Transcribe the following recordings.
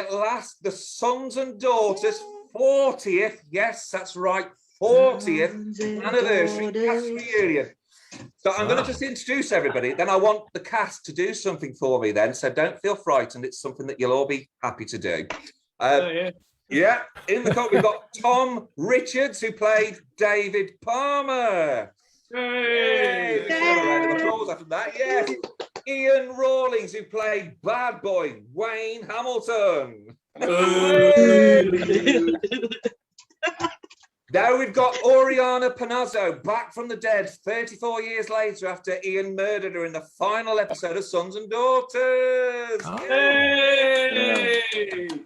at last, the Sons and Daughters 40th, yes, that's right, 40th anniversary cast reunion. So I'm going to just introduce everybody. Then I want the cast to do something for me then. So don't feel frightened. It's something that you'll all be happy to do. Yeah, in the cult, we've got Tom Richards, who played David Palmer. Hey! Round of applause after that, yes. Ian Rawlings, who played Bad Boy Wayne Hamilton. Now we've got Oriana Panozzo back from the dead 34 years later after Ian murdered her in the final episode of Sons and Daughters. Hey!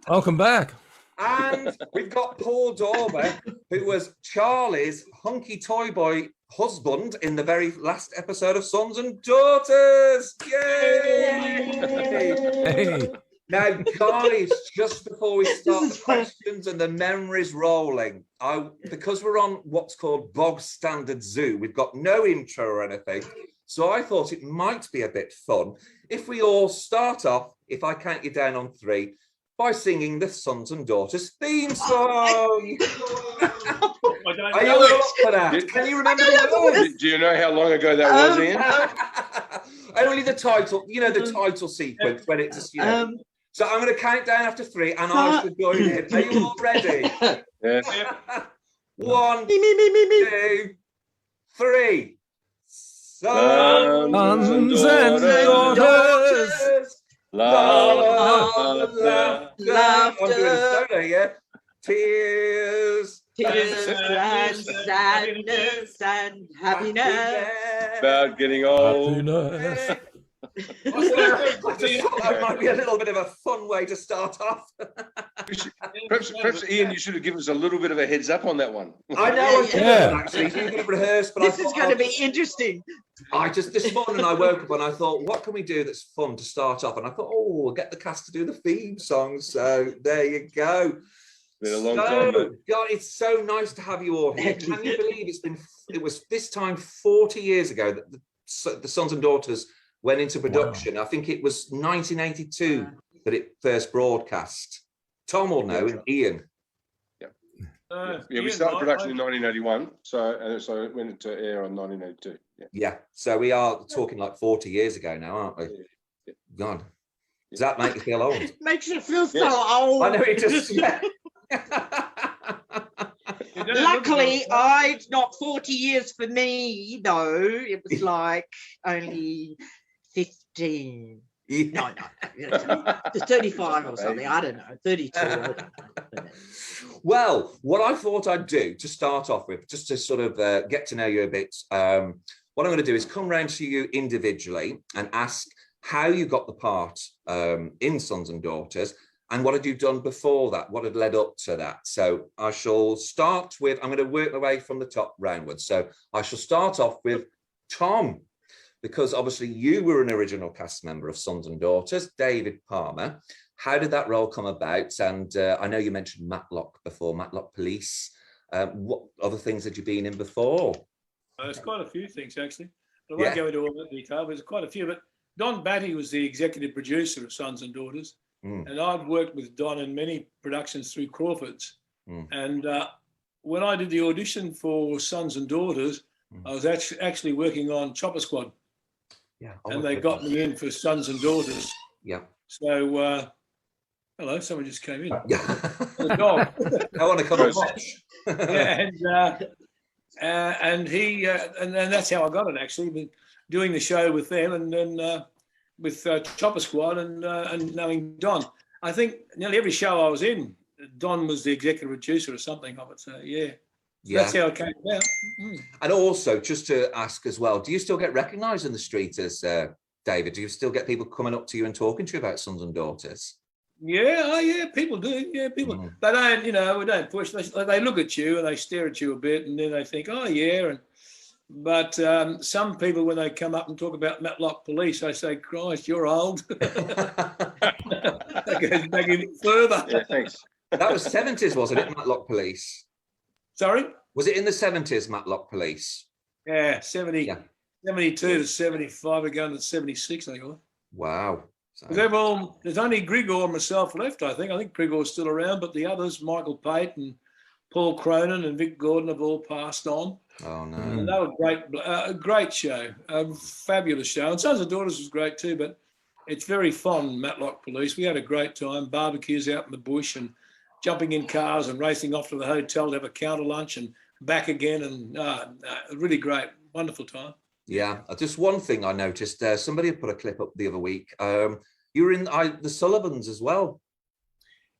Welcome back. And we've got Paul Dawber, who was Charlie's hunky toy boy husband in the very last episode of Sons and Daughters. Yay! Hey. Now, guys, just before we start the questions and the memories rolling, because we're on what's called bog standard Zoo, we've got no intro or anything. So I thought it might be a bit fun if we all start off, if I count you down on 3, by singing the Sons and Daughters theme song. Are you all up for that? Can you remember the words? Do you know how long ago that was, Ian? Only the title, you know, the title sequence when it's just, you know. So I'm going to count down after 3 and I should join in. Are you all ready? Yes. 1, 2, 3. Sons and daughters. Laughter. I'm doing a solo, yeah. Tears and sadness and happiness. About getting old. I just thought that might be a little bit of a fun way to start off. Perhaps, Ian, you should have given us a little bit of a heads up on that one. I know, actually. You could have rehearsed, but this is going to be interesting. This morning I woke up and I thought, what can we do that's fun to start off? And I thought, we'll get the cast to do the theme song. So there you go. Been a long time, God, it's so nice to have you all here. Can you believe it was this time 40 years ago that the Sons and Daughters went into production? Wow. I think it was 1982 that it first broadcast. Tom will know, and Ian. We started production in 1981, so it went into air in 1982. Yeah, so we are talking like 40 years ago now, aren't we? Yeah. God, does that make you feel old? It makes you feel so old. I know it does. Yeah. Luckily, it's not 40 years for me, though. It was like only 15. Yeah. No, it's 35 or something. I don't know, 32. Well, what I thought I'd do to start off with, just to sort of get to know you a bit, what I'm going to do is come round to you individually and ask how you got the part in Sons and Daughters, and what had you done before that? What had led up to that? So I shall start with, I'm going to work my way from the top roundwards. So I shall start off with Tom, because obviously you were an original cast member of Sons and Daughters, David Palmer. How did that role come about? And I know you mentioned Matlock before, Matlock Police. What other things had you been in before? There's quite a few things, actually. I won't go into all that detail, but there's quite a few. But Don Batty was the executive producer of Sons and Daughters. And I'd worked with Don in many productions through Crawford's. And when I did the audition for Sons and Daughters, I was actually working on Chopper Squad. Yeah. And they got me in for Sons and Daughters. Yeah. So, hello, someone just came in. The dog. I want to come and watch. And he, and that's how I got it, actually. Been doing the show with them, and then with Chopper Squad, and knowing Don. I think nearly every show I was in, Don was the executive producer or something of it. So that's how it came about. And also, just to ask as well, do you still get recognised in the street as David? Do you still get people coming up to you and talking to you about Sons and Daughters? Yeah, people do. Yeah, people. They don't, we don't push. They look at you and they stare at you a bit, and then they think, oh yeah. But some people, when they come up and talk about Matlock Police, they say, Christ, you're old. They go back even further. Yeah, thanks. That was 70s, wasn't it, Matlock Police? Sorry? Was it in the 70s, Matlock Police? Yeah, 72 to 75, we're going to 76, I think. Wow. So. There's only Grigor and myself left, I think. I think Grigor's still around, but the others, Michael Pate and Paul Cronin and Vic Gordon, have all passed on. Oh, no. And they were great, a great show, a fabulous show. And Sons and Daughters was great too, but it's very fun, Matlock Police. We had a great time, barbecues out in the bush and jumping in cars and racing off to the hotel to have a counter lunch and back again. And really great, wonderful time. Yeah, just one thing I noticed. Somebody had put a clip up the other week. You were in the Sullivans as well.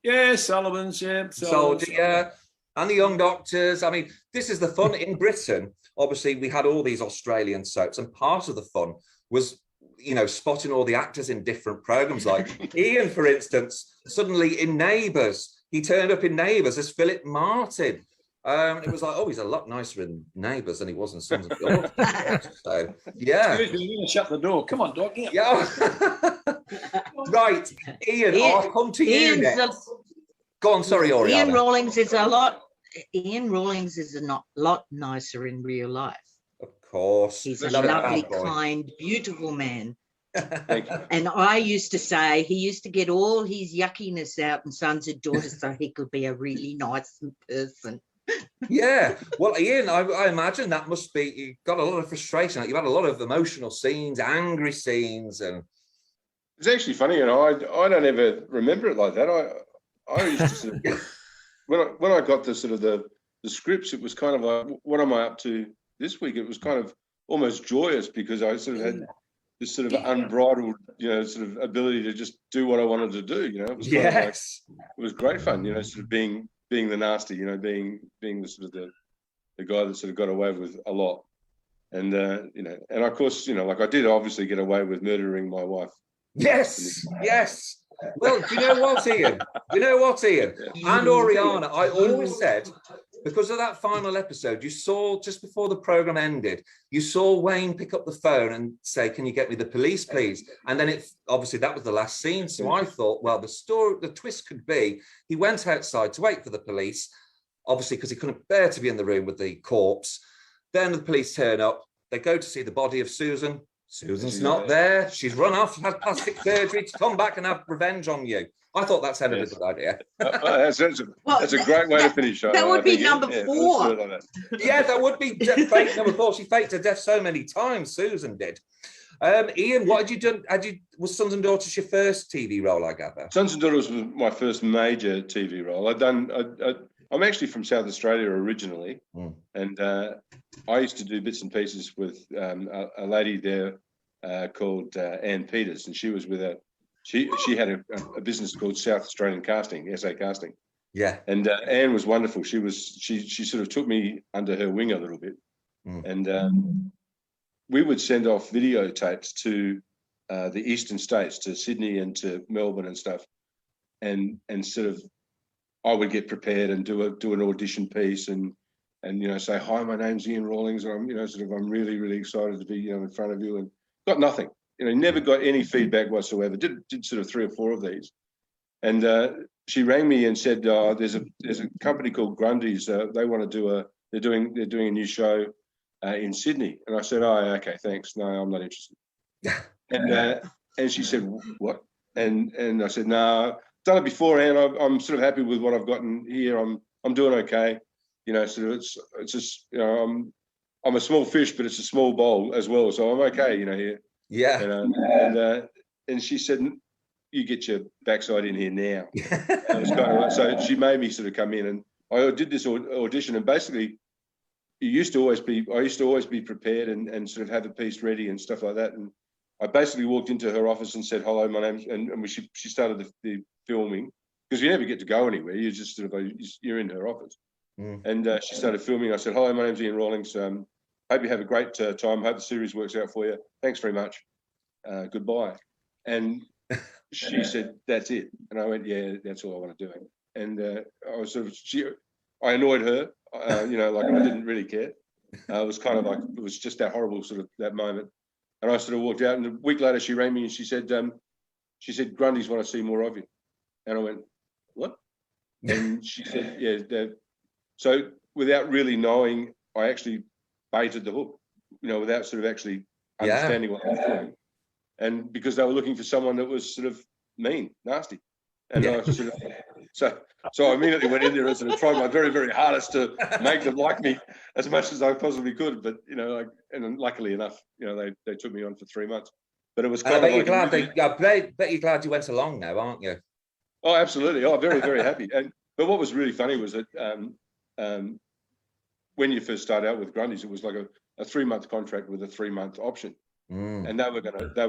Yeah, Sullivan's, yeah. Soldier, yeah. And the Young Doctors. I mean, this is the fun in Britain. Obviously, we had all these Australian soaps, and part of the fun was, spotting all the actors in different programs. Like Ian, for instance, suddenly in Neighbours, he turned up in Neighbours as Philip Martin. It was like, oh, he's a lot nicer in Neighbours than he was in Sons of Daughters. So, yeah. Excuse me, you're going to shut the door. Come on, Doc. Yeah. Right, Ian, I'll come to you next. Go on, sorry, Oriana. Ian Rawlings is a lot nicer in real life. Of course. He's a lovely, kind, beautiful man. And I used to say he used to get all his yuckiness out in Sons and Daughters so he could be a really nice person. Yeah. Well, Ian, I imagine that must be, you got a lot of frustration. You had a lot of emotional scenes, angry scenes. And it's actually funny, I don't ever remember it like that. I used to sort of, when I got the sort of the scripts, it was kind of like, what am I up to this week? It was kind of almost joyous because I sort of had this sort of unbridled, sort of ability to just do what I wanted to do. It was kind of like, it was great fun. Sort of being the nasty, being the sort of the guy that sort of got away with a lot, and and of course, like I did obviously get away with murdering my wife. Yes. Well, do you know what, Ian? And Oriana, I always said, because of that final episode, you saw just before the program ended, you saw Wayne pick up the phone and say, "Can you get me the police, please?" And then obviously that was the last scene. So I thought, well, the twist could be he went outside to wait for the police, obviously because he couldn't bear to be in the room with the corpse. Then the police turn up. They go to see the body of Susan. Susan's not there. She's run off, had plastic surgery to come back and have revenge on you. I thought that sounded a good idea. That's a great way to finish. That would be number 4. Yeah, that would be fake number 4. She faked her death so many times, Susan did. Ian, what had you done? Was Sons and Daughters your first TV role, I gather? Sons and Daughters was my first major TV role. I'm actually from South Australia originally, and I used to do bits and pieces with a lady there called Ann Peters, and she was with she had a business called South Australian Casting, SA Casting. Yeah. And Ann was wonderful. She sort of took me under her wing a little bit, and we would send off videotapes to the eastern states, to Sydney and to Melbourne and stuff, and sort of I would get prepared and do an audition piece and say, "Hi, my name's Ian Rawlings, and I'm I'm really, really excited to be in front of you," and got nothing. Never got any feedback whatsoever. Did sort of 3 or 4 of these, and she rang me and said, "There's a company called Grundy's. They want to they're doing a new show in Sydney." And I said, "Oh, okay, thanks. No, I'm not interested." And she said, "What?" And I said, "No, done it before, and I'm sort of happy with what I've gotten here. I'm doing okay. Sort of it's just I'm a small fish, but it's a small bowl as well, so I'm okay. Here." Yeah. And she said, "You get your backside in here now." It was kind of like, so she made me sort of come in, and I did this audition, and basically, I used to always be prepared and sort of have a piece ready and stuff like that. And I basically walked into her office and said, "Hello, my name's," and she started the filming, because you never get to go anywhere. You just sort of you're in her office, and she started filming. I said, "Hello, my name's Ian Rawlings. Hope you have a great time. Hope the series works out for you. Thanks very much. Goodbye." And she said, "That's it." And I went, "Yeah, that's all I want to do." And I was sort of, I annoyed her, like I didn't really care. It was kind of like, it was just that horrible sort of that moment. And I sort of walked out, and a week later she rang me and she said, "Grundy's want to see more of you." And I went, "What?" And she said, "Yeah." So without really knowing, I actually baited the hook, without sort of actually understanding what I was doing. and because they were looking for someone that was sort of mean, nasty, and I was sort of so I immediately went in there and sort of tried my very, very hardest to make them like me as much as I possibly could. But and luckily enough, they took me on for 3 months. But it was kind of like I bet you're glad you went along now, aren't you? Oh, absolutely. Oh, very, very happy. But what was really funny was that when you first start out with Grundy's, it was like a 3-month contract with a 3-month option, and they were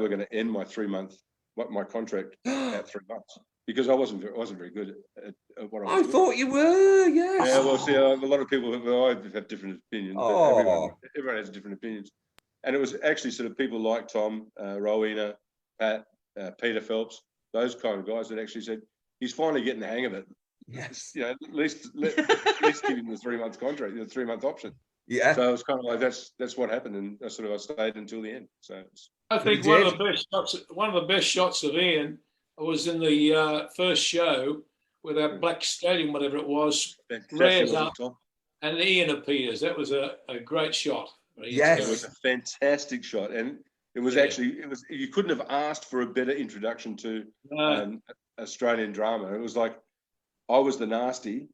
gonna end my 3-month my contract at 3 months because I wasn't very good at what I was doing. Thought you were, yes. Yeah, well, see, a lot of people have different opinions. But everyone has different opinions, and it was actually sort of people like Tom, Rowena, Pat, Peter Phelps, those kind of guys that actually said he's finally getting the hang of it. Yes. At least give him the 3-month contract, the 3-month option. Yeah. So it was kind of like that's what happened, and I stayed until the end. So I think one of the best shots of Ian was in the first show with that black stallion, whatever it was, rears up, and Ian appears. That was a great shot. Yes, it was a fantastic shot, and it was you couldn't have asked for a better introduction to Australian drama. It was like I was the nasty.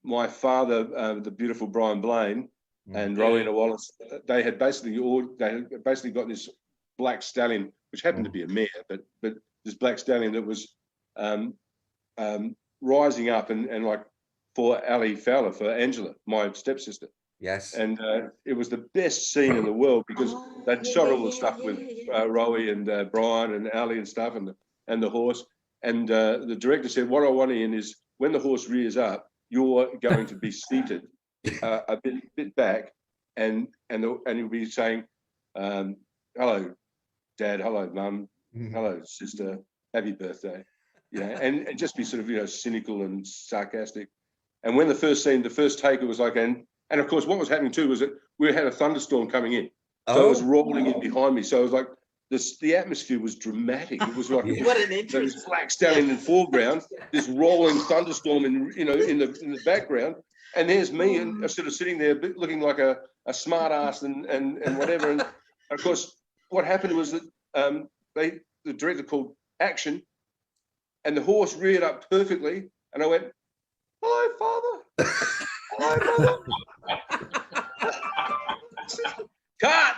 My father, the beautiful Brian Blaine, and Rowena Wallace, they had basically got this black stallion, which happened to be a mare, but this black stallion that was rising up and like for Ali Fowler, for Angela, my stepsister. Yes. And it was the best scene in the world because they'd shot all the stuff with Rowie and Brian and Ali and stuff and the horse. And the director said, what I want, Ian, is when the horse rears up, you're going to be seated a bit back, and you'll be saying, "Hello, Dad. Hello, Mum. Hello, sister. Happy birthday." And just be sort of cynical and sarcastic. And when the first take, it was like, and of course, what was happening too was that we had a thunderstorm coming in, so it was rolling in behind me. So it was like the atmosphere was dramatic. It was like what an interest. This black stallion in the foreground, this rolling thunderstorm in the background, and there's me and sort of sitting there looking like a smart ass and whatever. And of course, what happened was that the director called action, and the horse reared up perfectly, and I went, "Hello, Father. Hello, Mother." Cut.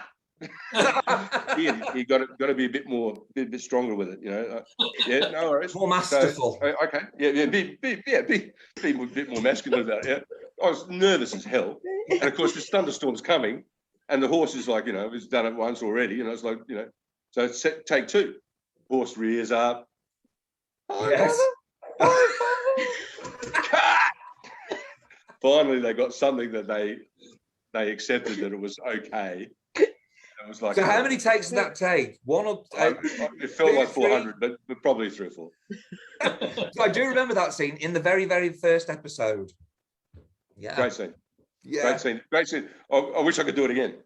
You got to be a bit stronger with it, Yeah, no worries. More masterful. So, okay, be a bit more masculine about it. Yeah, I was nervous as hell, and of course this thunderstorm's coming, and the horse is like, he's done it once already, it's like, so it's take two. Horse rears up. Yes. Finally, they got something that they accepted that it was okay. It was like, so how many takes did that take? One or it felt like 400, but probably 3 or 4. So I do remember that scene in the very, very first episode. Yeah, great scene. Yeah, great scene. I wish I could do it again.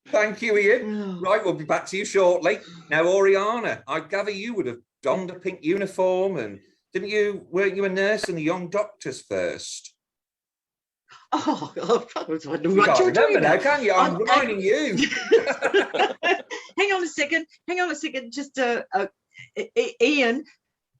Thank you, Ian. Right, we'll be back to you shortly. Now, Oriana, I gather you would have donned a pink uniform, and weren't you a nurse in the Young Doctors first? Oh, I was wondering You what can't you were remember doing. now, can you? I'm reminding you. Hang on a second. Just Ian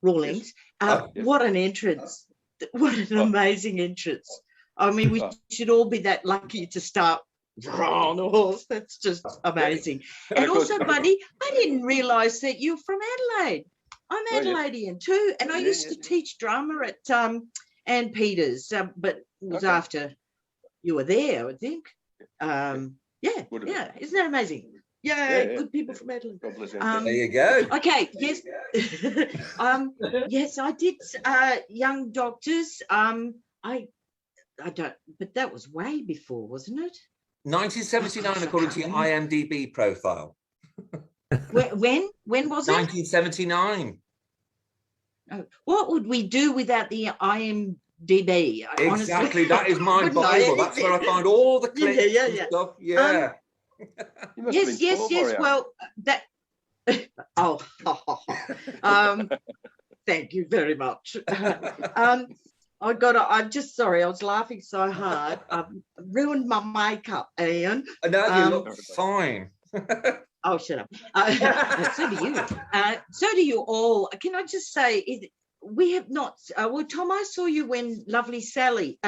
Rawlings. What an entrance! What an amazing entrance! I mean, we should all be that lucky to start on a horse. That's just amazing. And also, buddy, I didn't realise that you're from Adelaide. I'm Adelaidean too, and I used to teach drama at Ann Peters, but it was after you were there, I think. Isn't that amazing? Yeah, good people from Adelaide. There you go. Okay, yes. Yes, I did Young Doctors. I don't, but that was way before, wasn't it? 1979, according to your IMDb profile. When was it? 1979. Oh, what would we do without the IMDb? Exactly, honestly, that is my Bible. That's where I find all the clips and stuff. Yeah. Yes. Well, that. Thank you very much. I'm just sorry. I was laughing so hard. I've ruined my makeup, Ian. No, you look fine. Oh, shut up. So do you. So do you all. Can I just say, we have not. Well, Tom, I saw you when lovely Sally,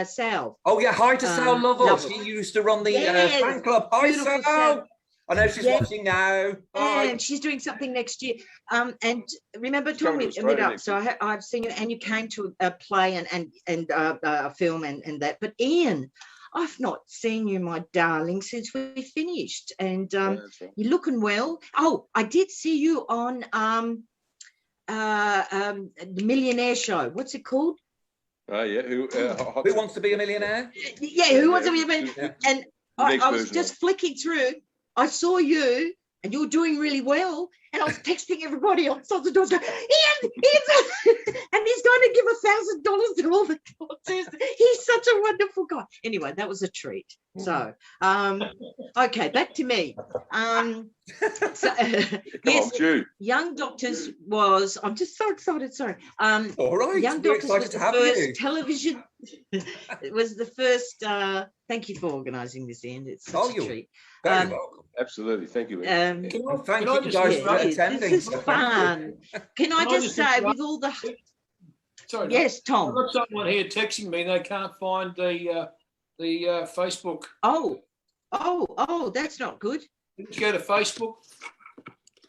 Sal. Oh, yeah. Hi to Sal Lovell. She used to run the fan club. Hi, Sal. I know she's watching now. And she's doing something next year. And remember, Tom, we met up. So I've seen you, and you came to a play and a film and that. But Ian, I've not seen you, my darling, since we finished. And right. You're looking well. Oh, I did see you on the Millionaire Show. What's it called? Oh, yeah. Who Wants to Be a Millionaire? Yeah, Who Wants to Be a Millionaire? And I was just flicking through. I saw you, and you were doing really well. And I was texting everybody on Sons and Daughters, going, Ian, and he's going to give $1,000 to all the daughters. He's such a wonderful guy. Anyway, that was a treat. So, okay, back to me. Yes, Young Doctors was. I'm just so excited. Sorry. All right. Young Doctors was to the have first you. television. It was the first. Thank you for organising this, Ian. It's such a treat. Very welcome. Absolutely. Thank you. Thank you guys for attending. This is fun. Can I just say, with all the... Sorry. Yes, Tom. I've got someone here texting me. They can't find the Facebook. Oh, that's not good. Did you go to Facebook?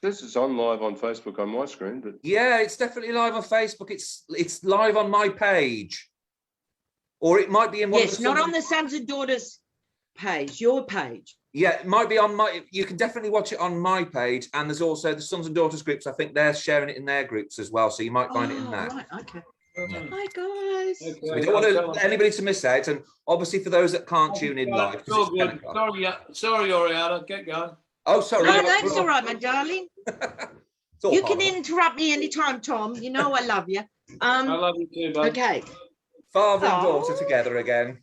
This is on live on Facebook on my screen, but yeah, it's definitely live on Facebook. It's live on my page, or it might be in one. Yes, not on the Sons and Daughters page. Your page. Yeah, it might be on my. You can definitely watch it on my page, and there's also the Sons and Daughters groups. I think they're sharing it in their groups as well, so you might find it in there. Right, okay. Hi guys. Okay. We don't want anybody to miss out, and obviously for those that can't tune in live. Sorry, Oriana, get going. Oh, sorry. No, it's all right, my darling. You can interrupt me anytime, Tom. You know I love you. I love you too, bud. Okay. Father and daughter together again.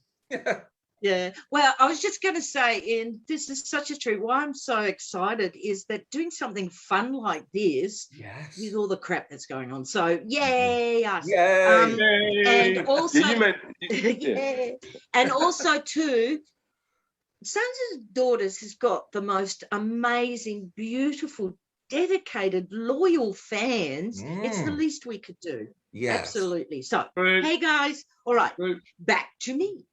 Yeah. Well, I was just going to say, and this is such a treat. Why I'm so excited is that doing something fun like this with all the crap that's going on. So, yay us. Yay. And also, and also too, Sons and Daughters has got the most amazing, beautiful, dedicated, loyal fans. It's the least we could do. Yes. Absolutely. So, hey guys, all right, back to me.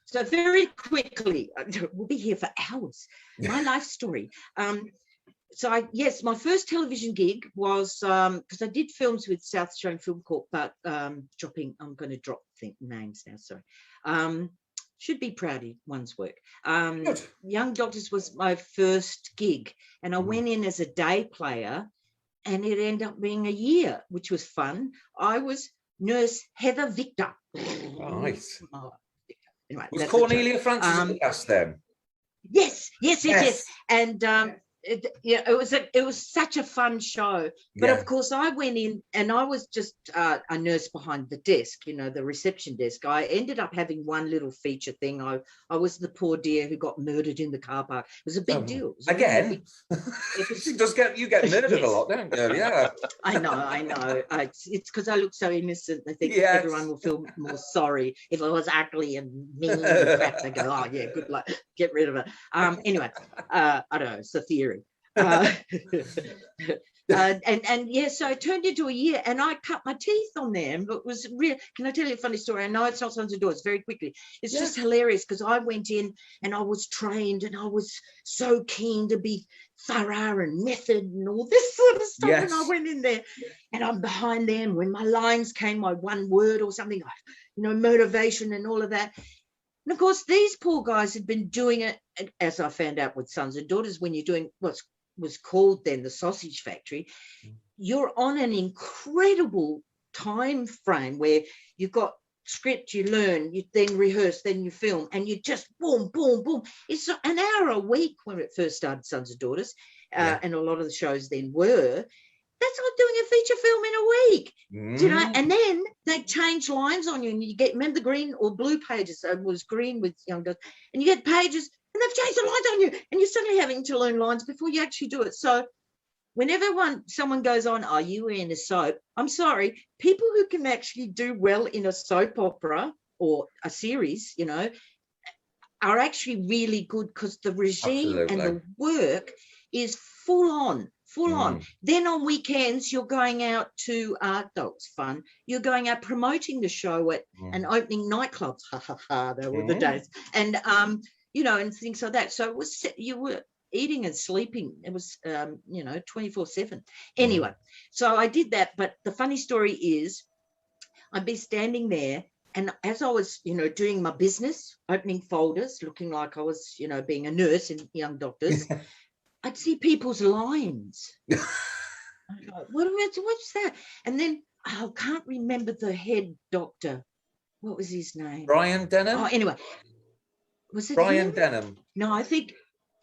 So very quickly, we'll be here for hours. My life story. So my first television gig was because I did films with South Australian Film Corp, but I'm going to drop names now. Sorry. Should be proud of one's work. Young Doctors was my first gig, and I went in as a day player, and it ended up being a year, which was fun. I was Nurse Heather Victor. Nice. Anyway, was Cornelia Francis in the cast then? Yes. And it was such a fun show. But of course, I went in and I was just a nurse behind the desk, the reception desk. I ended up having one little feature thing. I was the poor dear who got murdered in the car park. It was a big deal. Again? You get murdered a lot, don't you? Yeah. I know. It's because I look so innocent. I think everyone will feel more sorry. If I was ugly and mean and crap, they go, oh, yeah, good luck. Get rid of it. Anyway, I don't know. It's a theory. So it turned into a year, and I cut my teeth on them. But it was real. Can I tell you a funny story? I know it's not Sons and Daughters. Very quickly, it's just hilarious because I went in and I was trained, and I was so keen to be thorough and method and all this sort of stuff. And I went in there, and I'm behind them. When my lines came, my one word or something, motivation and all of that. And of course, these poor guys had been doing it, as I found out with Sons and Daughters, when you're doing what was called then the Sausage Factory, you're on an incredible time frame where you've got script, you learn, you then rehearse, then you film, and you just boom, boom, boom. It's an hour a week when it first started, Sons and Daughters, and a lot of the shows then were. That's like doing a feature film in a week, and then they change lines on you, and you remember the green or blue pages. It was green with Young Doctors, and you get pages, and they've changed the lines on you, and you're suddenly having to learn lines before you actually do it. So whenever someone goes on, oh, you were in a soap, I'm sorry, people who can actually do well in a soap opera or a series, are actually really good because the regime Absolutely. and the work is full on. Then on weekends, you're going out to, that was fun. You're going out promoting the show at and opening nightclubs. Ha ha ha, they were the days. And, you know, and things like that. So it was, you were eating and sleeping. It was, you know, 24/7. Anyway, so I did that. But the funny story is I'd be standing there, and as I was, you know, doing my business, opening folders, looking like I was, you know, being a nurse in Young Doctors, I'd see people's lines. I'd go, what's that? And then I can't remember the head doctor. What was his name? Brian Denham? Oh, anyway. Was it Brian him? Denham. No, I think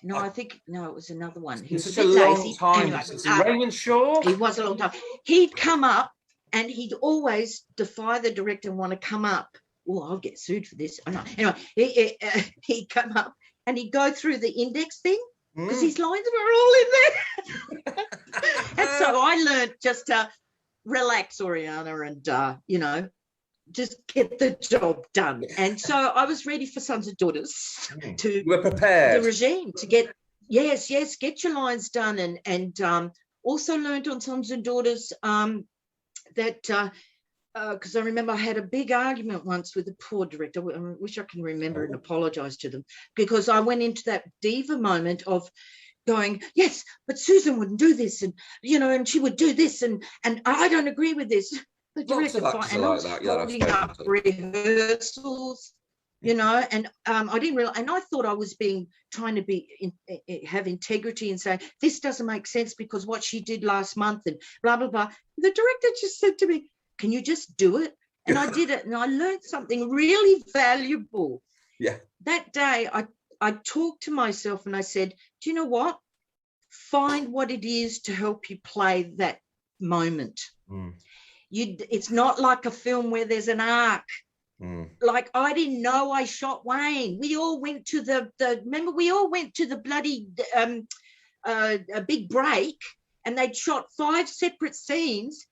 it was another one. He was It's a such bit a long lazy. time. Anyway, Raymond Shaw? he was a long time. He'd come up and he'd always defy the director and want to come up. Oh, I'll get sued for this. I know. Anyway, he'd come up and he'd go through the index thing because his lines were all in there. And so I learned just to relax, Oriana, and, you know, just get the job done. And so I was ready for Sons and Daughters to you were prepared. The regime to get get your lines done, and also learned on Sons and Daughters that because I remember I had a big argument once with the poor director. I wish I can remember and apologize to them, because I went into that diva moment of going, yes, but Susan wouldn't do this, and you know, and she would do this, and I don't agree with this. The director and I was holding up rehearsals, you know, and I didn't realize, and I thought I was trying to have integrity and say this doesn't make sense because what she did last month and blah blah blah. The director just said to me, "Can you just do it?" And I did it, and I learned something really valuable. Yeah. That day, I talked to myself and I said, "Do you know what? Find what it is to help you play that moment." It's not like a film where there's an arc. Like, I didn't know I shot Wayne. We all went to remember we all went to the bloody a big break, and they'd shot 5 separate scenes,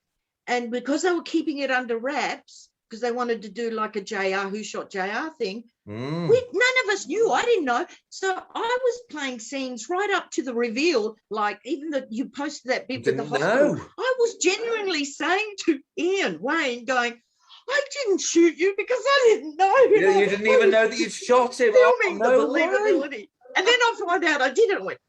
and because they were keeping it under wraps because they wanted to do like a JR Who Shot JR thing, none of us knew. I didn't know. So I was playing scenes right up to the reveal, like even you posted that bit with the hospital. I was genuinely saying to Ian Wayne, going, I didn't shoot you because I didn't know. You didn't even know that you shot him. Filming the believability. And then I find out I didn't. I went,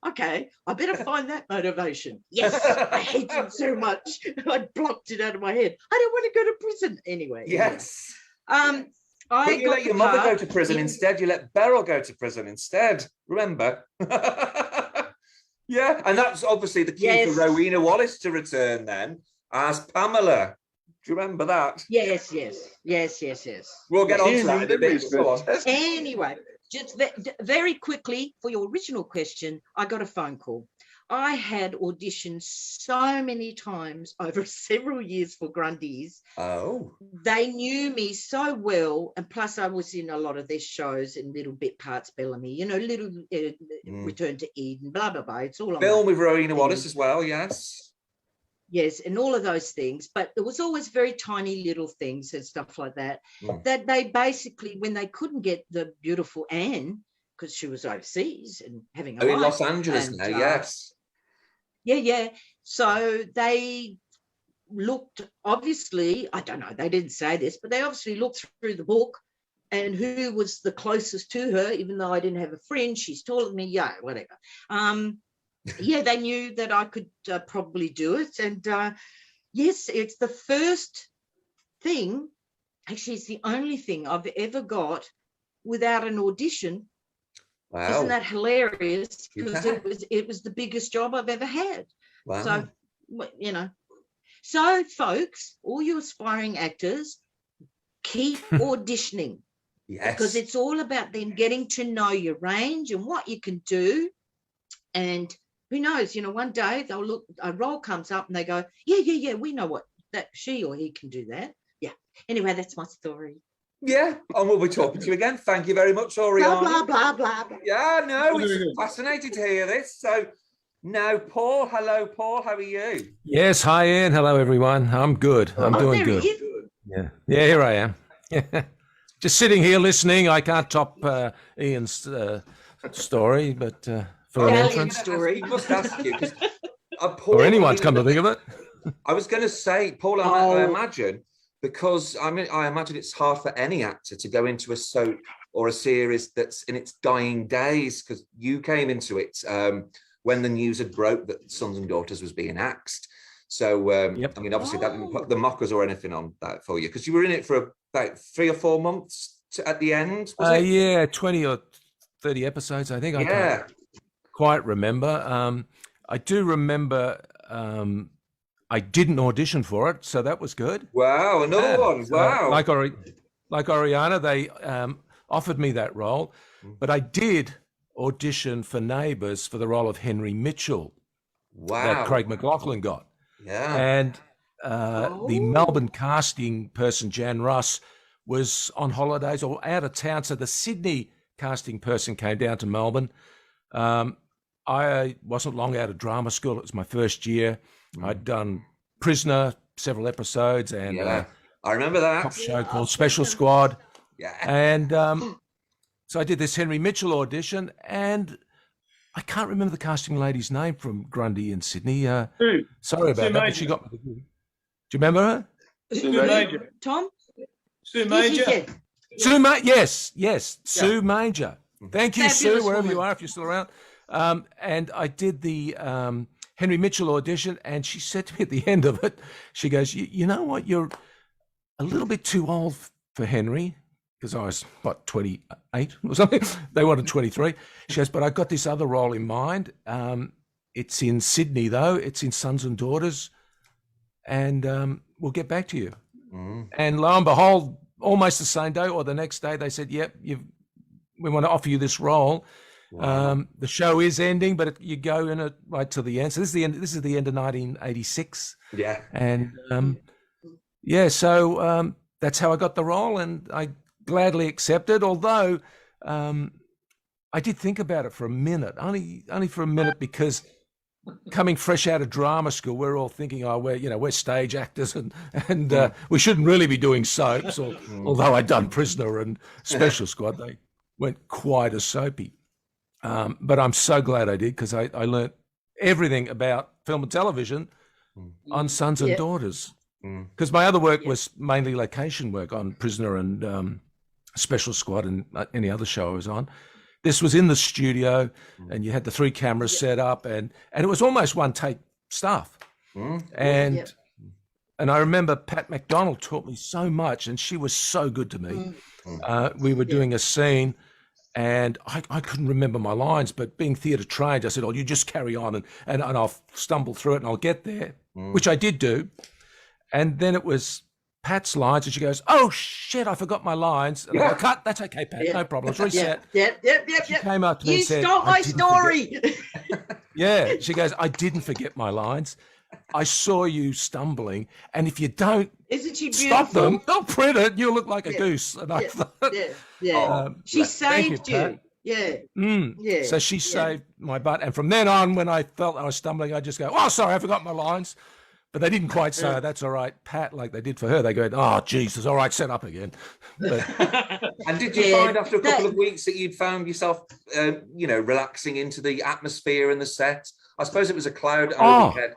okay, I better find that motivation. Yes, I hate him so much. I blocked it out of my head. I don't want to go to prison anyway. Yes. Anyway. But you let your mother go to prison instead. You let Beryl go to prison instead. Remember? Yeah, and that's obviously the key for Rowena Wallace to return then as Pamela. Do you remember that? Yes. We'll get on to that in a bit. Anyway, just very quickly, for your original question, I got a phone call. I had auditioned so many times over several years for Grundy's. Oh. They knew me so well, and plus I was in a lot of their shows in little bit parts, Bellamy, you know, little Return to Eden, blah, blah, blah. It's all on film with Rowena Wallace as well, yes. Yes, and all of those things. But there was always very tiny little things and stuff like that, that they basically, when they couldn't get the beautiful Anne, because she was overseas and having a life. In Los Angeles now, yes. Yeah. So they looked, obviously, I don't know, they didn't say this, but they obviously looked through the book and who was the closest to her, even though I didn't have a friend, she's taller than me, yeah, whatever. Yeah, they knew that I could probably do it. And yes, it's the first thing, actually it's the only thing I've ever got without an audition. Wow. Isn't that hilarious? Because it was the biggest job I've ever had. Wow. So, you know. So, folks, all you aspiring actors, keep auditioning. Yes. Because it's all about them getting to know your range and what you can do. And who knows, you know, one day they'll look, a role comes up and they go, yeah, we know what that she or he can do that. Yeah. Anyway, that's my story. Yeah, and we'll be talking to you again. Thank you very much, Oriana. Blah, blah, blah, blah. Yeah, no, it's fascinating to hear this. So now, Paul, hello, Paul, how are you? Yes, hi, Ian. Hello, everyone. I'm good. I'm doing good. Yeah, here I am. just sitting here listening. I can't top Ian's story, but for an entrance story. I must ask you, because or anyone's come to think of it. I was going to say, Paul, I imagine, because I imagine it's hard for any actor to go into a soap or a series that's in its dying days, because you came into it when the news had broke that Sons and Daughters was being axed. So, I mean, obviously that didn't put the mockers or anything on that for you, because you were in it for about 3 or 4 months at the end, was it? Yeah, 20 or 30 episodes, I think. I can't quite remember. I do remember I didn't audition for it, so that was good. Wow, another one. Wow. Like Oriana, they offered me that role, but I did audition for Neighbours for the role of Henry Mitchell. Wow. That Craig McLachlan got. Yeah. And the Melbourne casting person, Jan Ross, was on holidays or out of town, so the Sydney casting person came down to Melbourne. I wasn't long out of drama school. It was my first year. I'd done Prisoner, several episodes, and I remember that top show called Special Squad. Yeah. And so I did this Henry Mitchell audition, and I can't remember the casting lady's name from Grundy in Sydney. Sorry about that, but she got me. Do you remember her? Sue Major. Tom? Sue Major. Sue Major. Yes. Sue Major. Thank you, Sue, wherever you are, if you're still around. And I did the Henry Mitchell audition, and she said to me at the end of it, she goes, you know what, you're a little bit too old for Henry, because I was, 28 or something? They wanted 23. She goes, but I got this other role in mind. It's in Sydney, though. It's in Sons and Daughters, and we'll get back to you. And lo and behold, almost the same day or the next day, they said, yep, we want to offer you this role. Wow. The show is ending, but you go in it right till the end. So this is the end. This is the end of 1986. Yeah, and so that's how I got the role, and I gladly accepted. Although I did think about it for a minute, only for a minute, because coming fresh out of drama school, we're all thinking, we're stage actors, and we shouldn't really be doing soaps. Although I'd done Prisoner and Special Squad, they weren't quite as soapy. But I'm so glad I did, because I learnt everything about film and television on Sons and Daughters. Because my other work was mainly location work on Prisoner and Special Squad and any other show I was on. This was in the studio, and you had the 3 cameras set up, and it was almost one take stuff. And I remember Pat McDonald taught me so much, and she was so good to me. We were doing a scene, and I couldn't remember my lines, but being theatre trained, I said, you just carry on, and I'll stumble through it and I'll get there, which I did do. And then it was Pat's lines, and she goes, oh, shit, I forgot my lines. And I go, cut, that's okay, Pat, no problem. It's reset. She came up to me and said, you stole my story. She goes, I didn't forget my lines. I saw you stumbling, and if you don't stop them, they'll print it. You'll look like a goose. And I thought, she saved you. So she saved my butt. And from then on, when I felt I was stumbling, I just go, oh, sorry, I forgot my lines. But they didn't quite say, that's all right, Pat, like they did for her. They go, oh, Jesus, all right, set up again. But, and did you find after a couple of weeks that you'd found yourself, relaxing into the atmosphere and the set? I suppose it was a cloud overhead.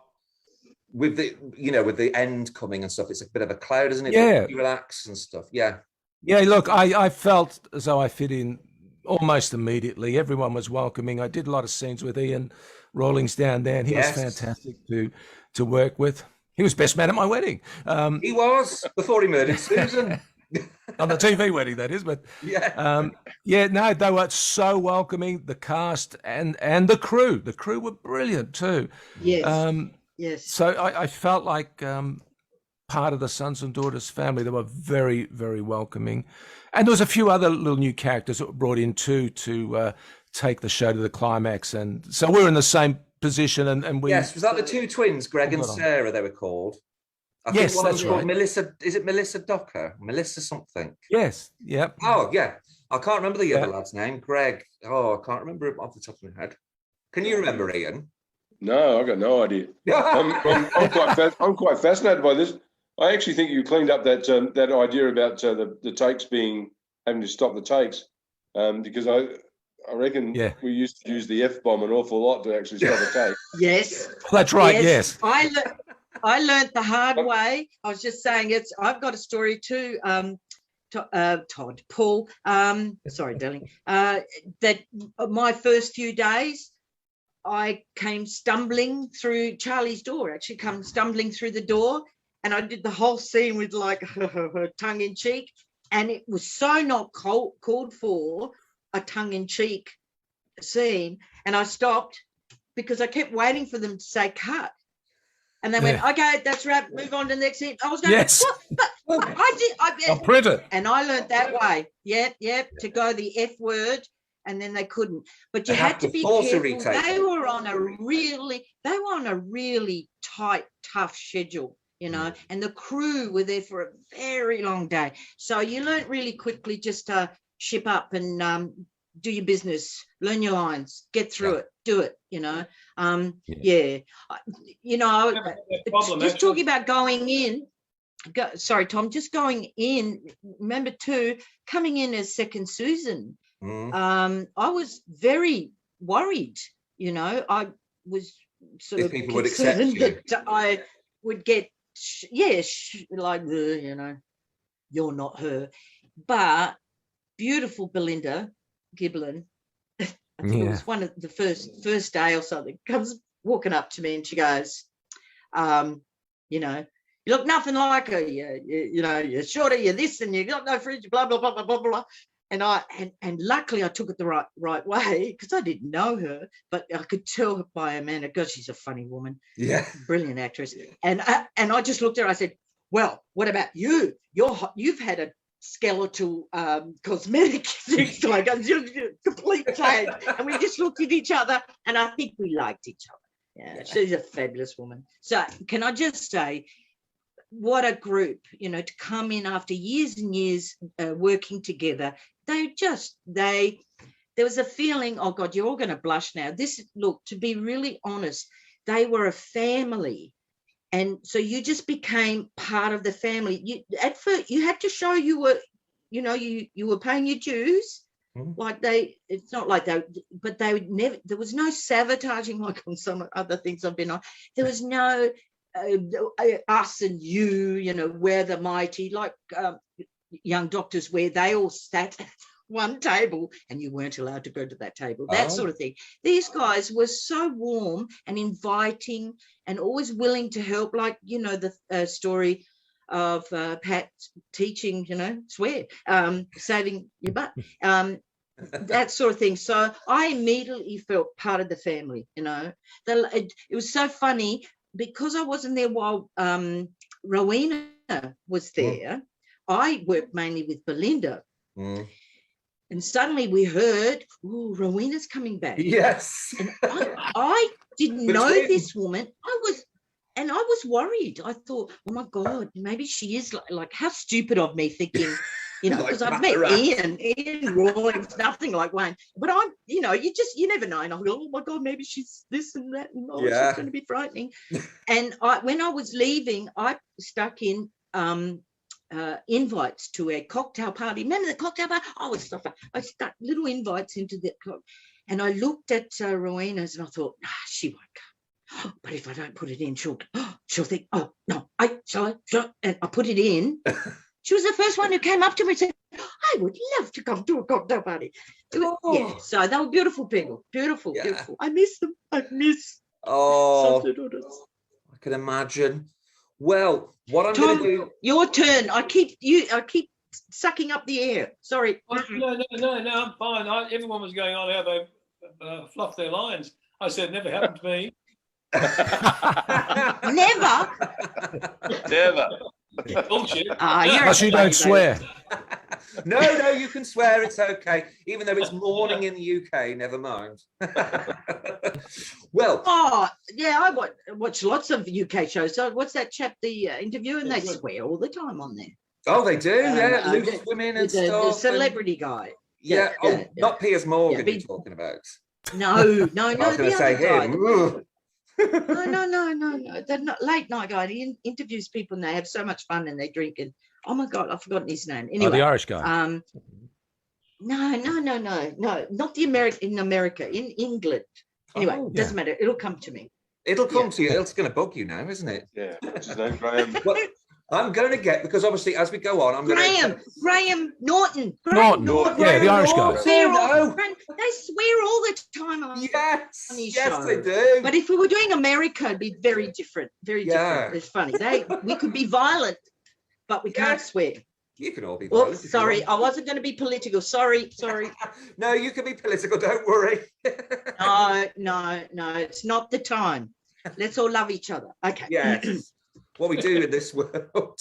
With the end coming and stuff, it's a bit of a cloud, isn't it? Yeah. You relax and stuff. Yeah. Yeah, look, I felt as though I fit in almost immediately. Everyone was welcoming. I did a lot of scenes with Ian Rawlings down there, and he was fantastic to work with. He was best man at my wedding. He was, before he murdered Susan. On the TV wedding, that is. But they were so welcoming, the cast and the crew. The crew were brilliant too. Yes. So I felt like part of the Sons and Daughters family. They were very, very welcoming. And there was a few other little new characters that were brought in too to take the show to the climax. And so we're in the same position. And we... Yes, was that the 2 twins, Greg and Sarah, they were called? I think one was called Melissa. Is it Melissa Docker? Melissa something? Yes. Yep. Oh, yeah. I can't remember the other lad's name. Greg. Oh, I can't remember it off the top of my head. Can you remember, Ian? No, I've got no idea. I'm quite fascinated by this. I actually think you cleaned up that idea about the takes being having to stop the takes because I reckon we used to use the F-bomb an awful lot to actually stop a take. Yes. That's right, yes. I learned the hard way. I was just saying I've got a story too, Todd, Paul, sorry, darling, that my first few days, I came stumbling through Charlie's door, actually come stumbling through the door, and I did the whole scene with like tongue in cheek, and it was so not called for a tongue in cheek scene, and I stopped because I kept waiting for them to say cut. And they went, okay, that's right, move on to the next scene. I was going, what? I'll print it. And I learned that way. To go the F word, and then they couldn't. But you had to be careful. They were on a really tight, tough schedule, you know, and the crew were there for a very long day. So you learned really quickly just to ship up and do your business, learn your lines, get through it, do it, you know. You know, just talking about going in, sorry, Tom, just going in, remember too, coming in as second Susan, I was very worried, you know. I was sort of people would accept you. that I would get, like, you know, you're not her. But beautiful Belinda Giblin, I think it was one of the first day or something, comes walking up to me and she goes, you know, you look nothing like her. You know, you're shorter, you're this, and you got no fridge, blah, blah, blah, blah, blah, blah. And luckily I took it the right way because I didn't know her, but I could tell by her manner, God, she's a funny woman. Yeah. Brilliant actress. And I just looked at her, I said, well, what about you? You've had a skeletal cosmetic like a complete change, and we just looked at each other and I think we liked each other. She's a fabulous woman. So can I just say, what a group, you know, to come in after years and years working together. There was a feeling, oh God, you're all going to blush now. Look, to be really honest, they were a family. And so you just became part of the family. At first, you had to show you were, you know, you were paying your dues. Like it's not like but they would never, there was no sabotaging like on some other things I've been on. There was no us and you know, we're the mighty, like Young Doctors, where they all sat at one table and you weren't allowed to go to that table, that sort of thing. These guys were so warm and inviting and always willing to help, like, you know, the story of Pat teaching, you know, swear, saving your butt, that sort of thing. So I immediately felt part of the family, you know. It was so funny because I wasn't there while Rowena was there. I worked mainly with Belinda. And suddenly we heard, oh, Rowena's coming back. Yes. And I didn't know this woman. I was worried. I thought, oh my God, maybe she is like how stupid of me thinking, you know, because I've met Ian Rawlings, nothing like Wayne. But I'm, you know, you never know. And I go, oh my God, maybe she's this and that. And she's going to be frightening. And when I was leaving, I stuck in invites to a cocktail party. Remember the cocktail party? I stuck little invites into the clock, and I looked at Rowena's and I thought, she won't come. But if I don't put it in, she'll think, oh no, and I put it in. She was the first one who came up to me and said, I would love to come to a cocktail party. Yeah, so they were beautiful people, beautiful. I miss them. I can imagine. Well, what I'm Tom, going to do... your turn. I keep sucking up the air. Sorry. No, I'm fine. Everyone was going on how they fluff their lines. I said, never happened to me. Never. Bullshit. Plus you don't swear. No, you can swear. It's okay. Even though it's morning in the UK, never mind. Well. Oh, yeah, I watch lots of UK shows. So what's that chap, the interview, and they swear all the time on there. Oh, they do? Loose women and stuff. The celebrity guy. Yeah. Not Piers Morgan you're talking about. No. I was going to say him. No. They're not late night guy. He interviews people and they have so much fun and they drink and oh my God, I've forgotten his name. Anyway, the Irish guy. No, not the in America, in England. Anyway, doesn't matter. It'll come to me. It'll come to you. It's going to bug you now, isn't it? Yeah. What's his name, Graham? Well, I'm going to get, because obviously as we go on, I'm Graham Norton. Norton. Yeah, the Irish guy. They swear all the time on his show. They do. But if we were doing America, it'd be very different. Very different. It's funny. We could be violent, but we can't swear. You can all be violent. Oops, sorry, I wasn't going to be political. Sorry. No, you can be political. Don't worry. No, it's not the time. Let's all love each other. Okay. Yes. What we do in this world.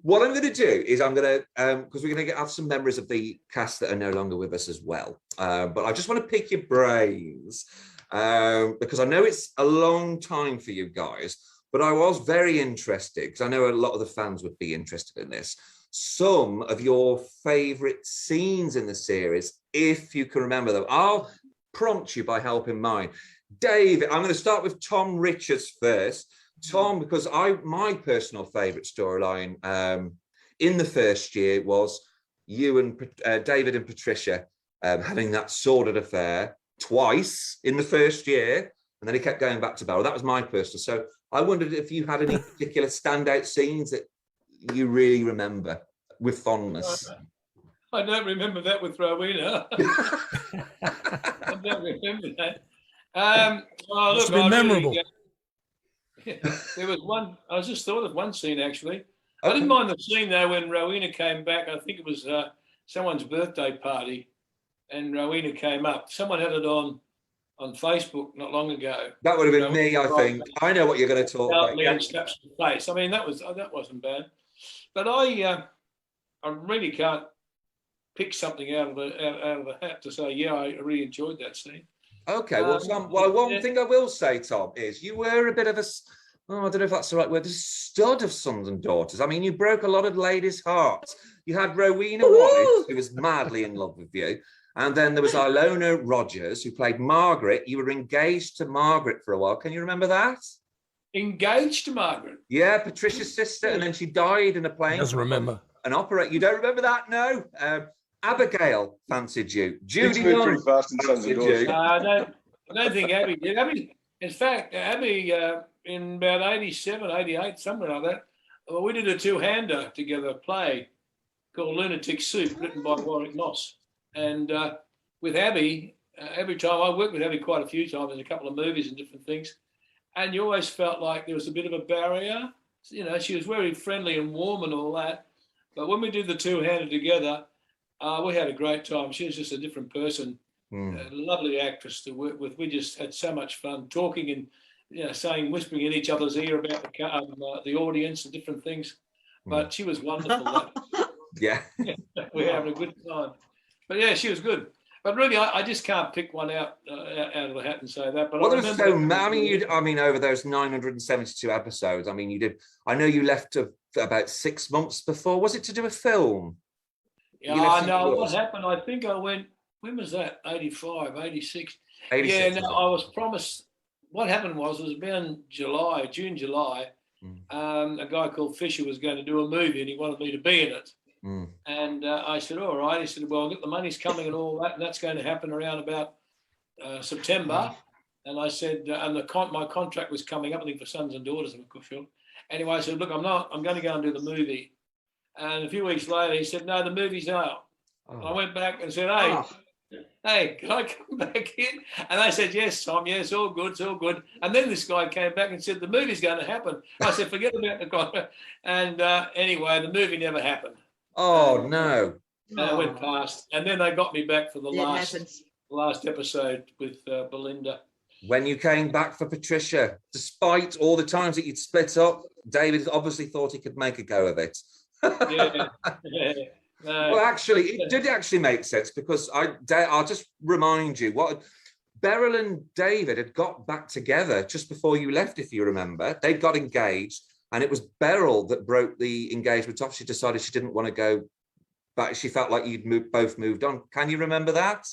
What I'm going to do is I'm going to, because we're going to have some members of the cast that are no longer with us as well. But I just want to pick your brains because I know it's a long time for you guys. But I was very interested, because I know a lot of the fans would be interested in this. Some of your favourite scenes in the series, if you can remember them. I'll prompt you by helping mine. David, I'm going to start with Tom Richards first. Tom, because my personal favourite storyline in the first year was you and David and Patricia having that sordid affair twice in the first year. And then he kept going back to Barrow. That was my personal. So I wondered if you had any particular standout scenes that you really remember with fondness. I don't remember that with Rowena. I don't remember that. Must have been memorable. There was one. I just thought of one scene actually. Okay. I didn't mind the scene though when Rowena came back. I think it was someone's birthday party, and Rowena came up. Someone had it on Facebook not long ago. That would have been me, I think. I know what you're going to talk about. Leon slaps the face. I mean, that wasn't bad, but I really can't pick something out of the hat to say, yeah, I really enjoyed that scene. Okay, well, one thing I will say, Tom, is you were a bit of a, I don't know if that's the right word, a stud of sons and daughters. I mean, you broke a lot of ladies' hearts. You had Rowena Wallace, who was madly in love with you. And then there was Ilona Rogers, who played Margaret. You were engaged to Margaret for a while. Can you remember that? Engaged to Margaret? Yeah, Patricia's sister. And then she died in a plane. Doesn't remember. An opera. You don't remember that? No. Abigail fancied you. Judy pretty fast in Sons and Daughters. I don't think Abby did. In fact, Abby, in about 87, 88, somewhere like that, we did a two-hander together, play called Lunatic Soup, written by Warwick Moss. And with Abby, every time I worked with Abby quite a few times in a couple of movies and different things, and you always felt like there was a bit of a barrier. You know, she was very friendly and warm and all that. But when we did the two-hander together, we had a great time. She was just a different person, a lovely actress to work with. We just had so much fun talking and, whispering in each other's ear about the audience and different things. But she was wonderful. Yeah. We were having a good time. But yeah, she was good. But really, I just can't pick one out of the hat and say that. But there was so many. I mean, over those 972 episodes, I mean, you did. I know you left about 6 months before. Was it to do a film? Yeah, I know what happened. I think I went. When was that? 85, 86. 86. Yeah, no, I was promised. What happened was it was about June, July. A guy called Fisher was going to do a movie, and he wanted me to be in it. And I said, all right. He said, well, the money's coming and all that, and that's going to happen around about September. And I said, and my contract was coming up, I think, for Sons and Daughters of Cushel. Anyway, I said, look, I'm going to go and do the movie. And a few weeks later, he said, no, the movie's out. I went back and said, hey, can I come back in? And they said, yes, Tom, yes, all good, it's all good. And then this guy came back and said, the movie's going to happen. I said, forget about the contract. And anyway, the movie never happened. Oh, no. And it went past. And then they got me back for the last episode with Belinda. When you came back for Patricia, despite all the times that you'd split up, David obviously thought he could make a go of it. Yeah. Well, actually, it did actually make sense, because I'll just remind you what Beryl and David had got back together just before you left, if you remember. They'd got engaged, and it was Beryl that broke the engagement off. She decided she didn't want to go back. She felt like you'd both moved on. Can you remember that?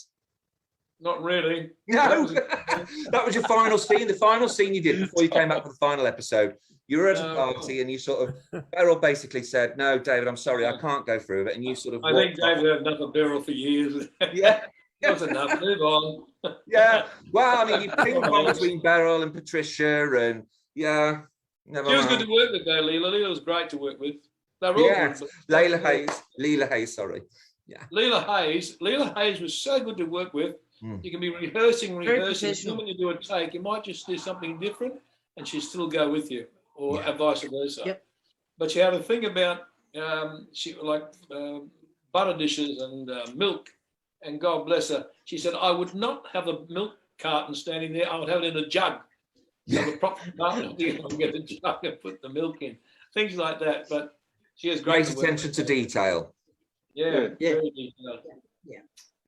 Not really. No, that was your final scene. The final scene you did before you came back for the final episode. You were at a party and you sort of, Beryl basically said, no, David, I'm sorry, I can't go through with it. And you sort of I think David had enough of Beryl for years. Yeah. That's enough. Move on. Yeah. Well, I mean, you ping pong between Beryl and Patricia, and yeah. Never She was mind. good to work with, though, Leela. Leela was great to work with. They were all Yes. good. Leela Hayes, sorry. Yeah. Leela Hayes was so good to work with. You can be rehearsing. When you do a take, you might just do something different, and she'd still go with you, or vice versa. Yep. But she had a thing about butter dishes and milk, and God bless her, she said, I would not have a milk carton standing there. I would have it in a jug. So the proper carton, you can get the jug and put the milk in. Things like that. But she has great attention to detail. Yeah. Very detailed.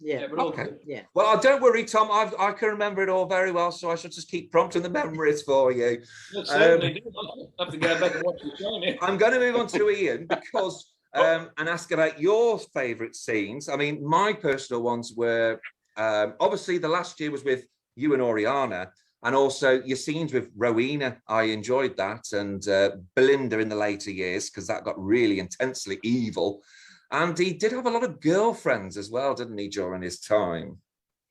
Yeah. But okay. Yeah. Well, don't worry, Tom. I can remember it all very well, so I should just keep prompting the memories for you. Certainly do. I'll have to go back and watch the show now. I'm going to move on to Ian because and ask about your favourite scenes. I mean, my personal ones were obviously the last year was with you and Oriana, and also your scenes with Rowena. I enjoyed that, and Belinda in the later years because that got really intensely evil. And he did have a lot of girlfriends as well, didn't he, during his time?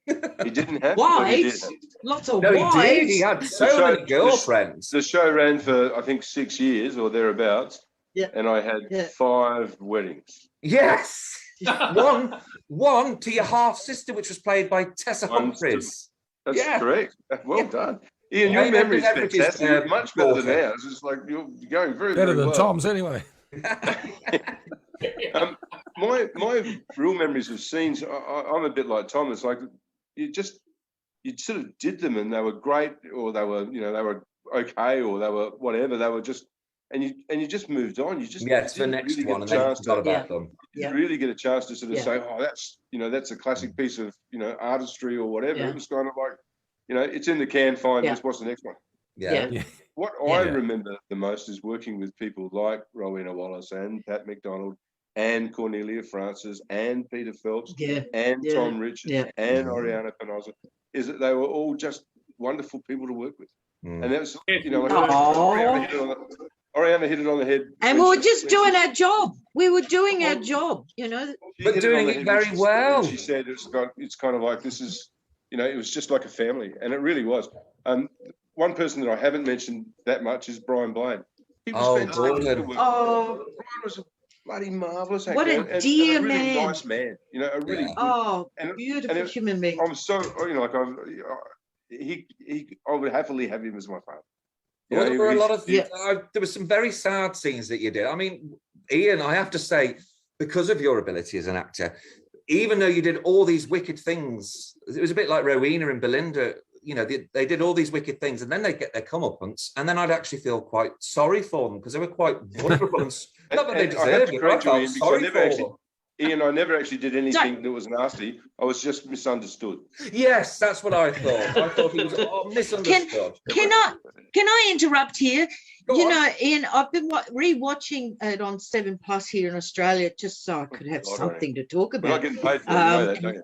He didn't have wives. Lots of wives. He did. He had so many girlfriends. The show ran for, I think, 6 years or thereabouts. Yeah. And I had 5 weddings. Yes. one to your half sister, which was played by Tessa Humphries. That's correct. Well done. Ian, your memory is fantastic. Much better than ours. It's like you're going very, better very than well. Tom's anyway. My real memories of scenes, I'm a bit like Tom. It's like you sort of did them and they were great, or they were okay, or they were whatever. They were just, and you just moved on. You just it's the next really one, and then you forgot about them. You really get a chance to sort of say, oh, that's a classic piece of artistry or whatever. It was kind of like, it's in the can. Fine, just what's the next one? Yeah. What I remember the most is working with people like Rowena Wallace and Pat McDonald and Cornelia Francis and Peter Phelps and Tom Richards and Oriana Panozzo, is that they were all just wonderful people to work with. And that was, Oriana hit it on the head. And we were just doing our job. We were doing our job, But doing it very well. She said it's kind of like this is, it was just like a family. And it really was. One person that I haven't mentioned that much is Brian Blaine. He was fantastic. Brian was a bloody marvellous actor. What a dear and a really man. nice man. A really beautiful human being. I'm so, I would happily have him as my father. Well, there were a lot of there were some very sad scenes that you did. I mean, Ian, I have to say, because of your ability as an actor, even though you did all these wicked things, it was a bit like Rowena and Belinda. They did all these wicked things, and then they get their comeuppance, and then I'd actually feel quite sorry for them because they were quite vulnerable and not that they deserved it. I felt sorry for them. Ian, I never actually did anything that was nasty. I was just misunderstood. Yes, that's what I thought. I thought he was misunderstood. Can I interrupt here? Ian, I've been rewatching it on 7+ here in Australia just so I could have something to talk about. We're not getting paid for that, don't you?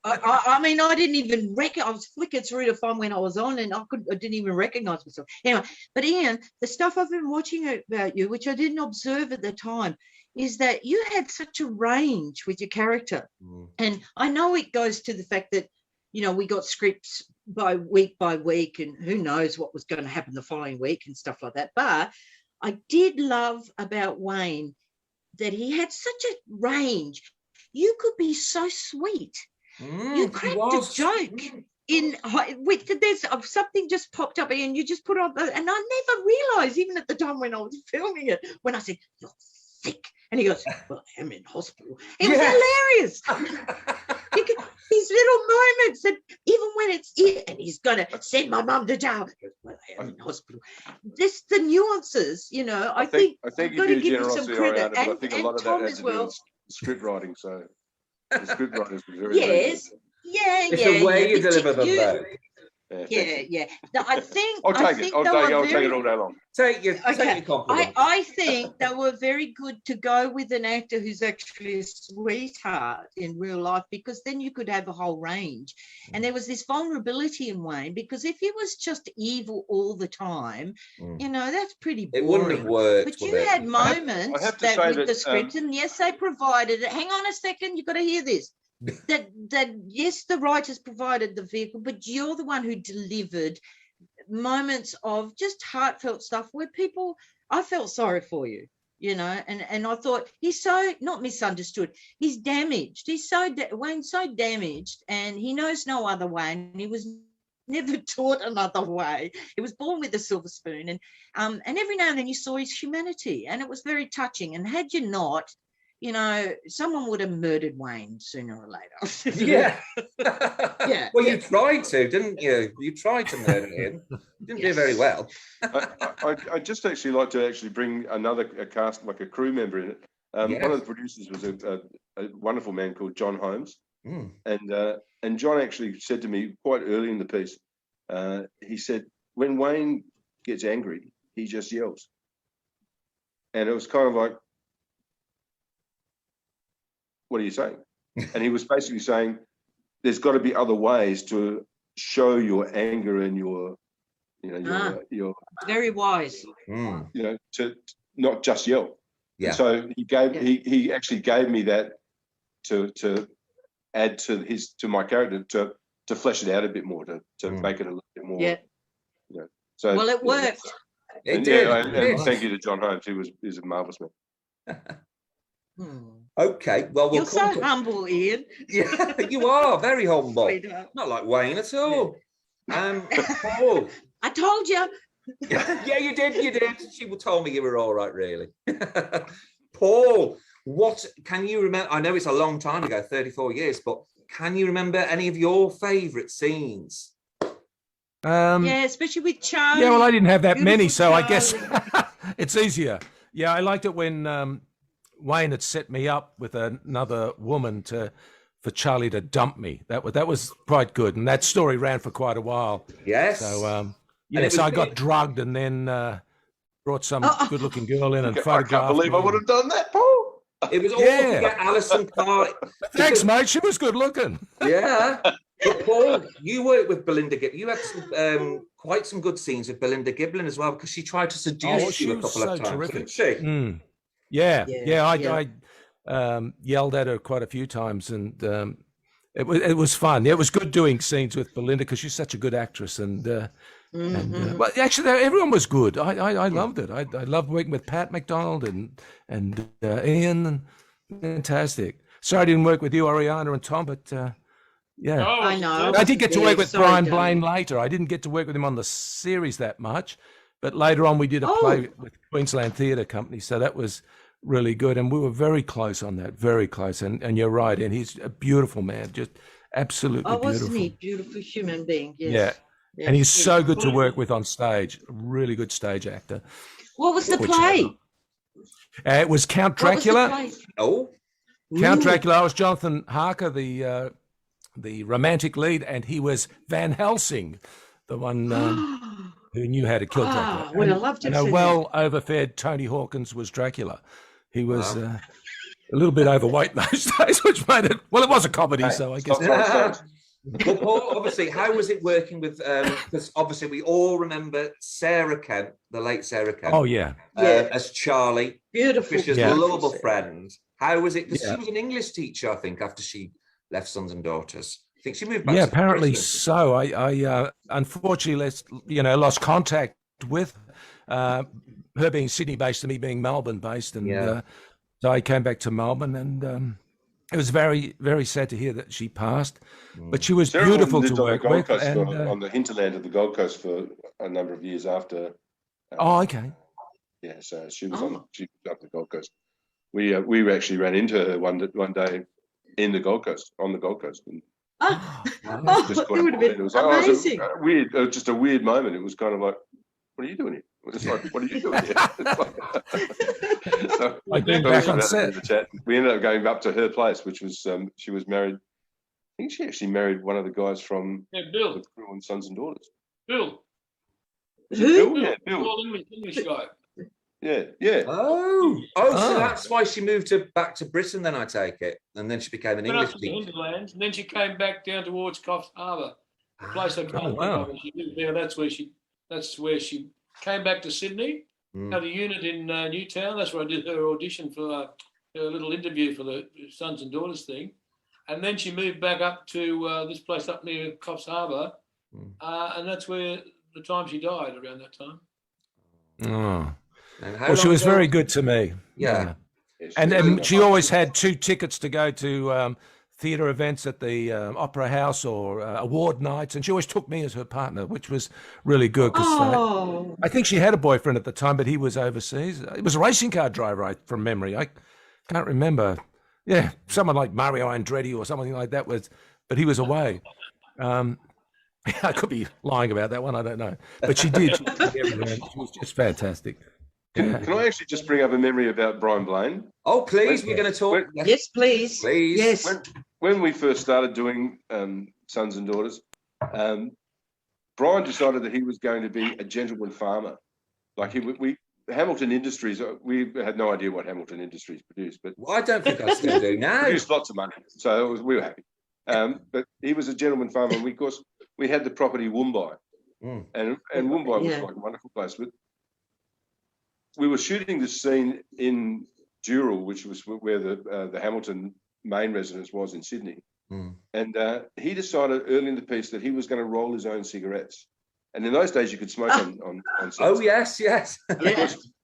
I mean, I didn't even I was flicking through to find when I was on, and I didn't even recognise myself. Anyway, but Ian, the stuff I've been watching about you, which I didn't observe at the time, is that you had such a range with your character. And I know it goes to the fact that, we got scripts by week, and who knows what was going to happen the following week and stuff like that. But I did love about Wayne that he had such a range. You could be so sweet. You cracked a joke there's something just popped up and you just put it on, and I never realised, even at the time when I was filming it, when I said, "You're sick," and he goes, "Well, I'm in hospital." It was hilarious. These little moments, that even when it's and he's gonna send my mum to jail. Well, I am in hospital. The nuances, I think you got to give him some credit, but I think a lot of Tom that has as to well. do with script writing. So the script writers were very yes. good. Yeah, it's the way you deliver them, though. Yeah. No, I think I'll take it. I'll take it all day long. Take your compliment. I think they were very good to go with an actor who's actually a sweetheart in real life, because then you could have a whole range. And there was this vulnerability in Wayne, because if he was just evil all the time, that's pretty boring. It wouldn't have worked. But you had moments with the script, and yes, they provided it. Hang on a second, you've got to hear this. That yes, the writers provided the vehicle, but you're the one who delivered moments of just heartfelt stuff where I felt sorry for you, and I thought he's so not misunderstood, he's damaged, Wayne's so damaged, and he knows no other way, and he was never taught another way. He was born with a silver spoon, and every now and then you saw his humanity, and it was very touching. And had you not, someone would have murdered Wayne sooner or later. Yeah. Yeah. Well, you tried to, didn't you? You tried to murder him. You didn't do very well. I just actually like to bring a cast, like a crew member in it. One of the producers was a wonderful man called John Holmes. And John actually said to me quite early in the piece, he said, when Wayne gets angry, he just yells. And it was kind of like, what are you saying? And he was basically saying, there's got to be other ways to show your anger and your very wise. To not just yell. Yeah. And so he actually gave me that to add to my character to flesh it out a bit more, to make it a little bit more. Yeah. So well, it worked. It did. And thank you to John Holmes. He's a marvelous man. Okay, well, you're so humble, Ian. Yeah, you are very humble. Not like Wayne at all. Paul. I told you. Yeah, you did. She told me you were all right, really. Paul, what can you remember? I know it's a long time ago, 34 years, but can you remember any of your favourite scenes? Yeah, especially with Charlie. Yeah, well, I didn't have that many, so Charlie. I guess it's easier. Yeah, I liked it when Wayne had set me up with another woman for Charlie to dump me. That was quite good, and that story ran for quite a while. Yes. So so I got drugged and then brought some good-looking girl in and photographed. I can't believe I would have done that, Paul. It was all to get Alison Carr. Thanks, mate. She was good-looking. Yeah. But Paul, you worked with Belinda Giblin. You had quite some good scenes with Belinda Giblin as well, because she tried to seduce you a couple of times, didn't she? Yeah. I yelled at her quite a few times, and it was fun. It was good doing scenes with Belinda because she's such a good actress, and well, actually, everyone was good. I loved it. I loved working with Pat McDonald and Ian. And fantastic. Sorry I didn't work with you, Oriana and Tom, but yeah, I know. I did get to work with Brian Blaine later. I didn't get to work with him on the series that much, but later on we did a play with Queensland Theatre Company, so that was really good, and we were very close on that, very close. And you're right, and he's a beautiful man, just absolutely beautiful. Wasn't he? Beautiful human being, yes. Yeah. And he's so good to work with on stage, a really good stage actor. What was the play? It was Count Dracula. Count Dracula. I was Jonathan Harker, the romantic lead, and he was Van Helsing, the one who knew how to kill Dracula. Well, I loved it. And a well-overfed Tony Hawkins was Dracula. He was a little bit overweight those days, which made it. Well, it was a comedy, so I guess. Well, Paul, obviously, how was it working with? Because obviously, we all remember Sarah Kent, the late Sarah Kent. Oh yeah, as Charlie, beautiful, Fisher's lovable friend. How was it? Because she was an English teacher, I think, after she left Sons and Daughters. I think she moved back. Yeah, to apparently Christmas. so. I unfortunately lost contact with her being Sydney-based and me being Melbourne-based, and so I came back to Melbourne, and it was very, very sad to hear that she passed. But she was beautiful to work with. On the hinterland of the Gold Coast for a number of years after. Okay. Yeah, so she was on the Gold Coast. We actually ran into her one day in the Gold Coast, on the Gold Coast. And it would have been amazing. It was just a weird moment. It was kind of like, what are you doing here? It's like, what are you doing here? Back on set. We ended up going up to her place, which was she was married think she actually married one of the guys from Bill. the crew on Sons and Daughters. Bill. Is it Bill? Yeah, Bill. English guy. Yeah. So that's why she moved back to Britain. Then I take it, and then she became an English teacher. Hinterlands, and then she came back down towards Coffs Harbour, the place I can't think of. She lived there. That's where she came back to Sydney. Had a unit in Newtown. That's where I did her audition for her little interview for the Sons and Daughters thing. And then she moved back up to this place up near Coffs Harbour, and that's where the time she died, around that time. Oh. Well, she was very good to me. Yeah. And she always had 2 tickets to go to theatre events at the Opera House or award nights, and she always took me as her partner, which was really good. Cause I think she had a boyfriend at the time, but he was overseas. It was a racing car driver, from memory. I can't remember. Yeah, someone like Mario Andretti or something like that but he was away. I could be lying about that one. I don't know, but she did. She was just fantastic. Can I actually just bring up a memory about Brian Blaine? Oh, please, we're going to talk. Yes, please. Please. Yes. When we first started doing Sons and Daughters, Brian decided that he was going to be a gentleman farmer. Like Hamilton Industries, we had no idea what Hamilton Industries produced, but I don't think I still do now. Produced lots of money, so we were happy. But he was a gentleman farmer, and of course we had the property Woombai, and Woombai was like a wonderful place. But we were shooting this scene in Dural, which was where the Hamilton main residence was in Sydney, and he decided early in the piece that he was going to roll his own cigarettes. And in those days, you could smoke on set. Oh yes,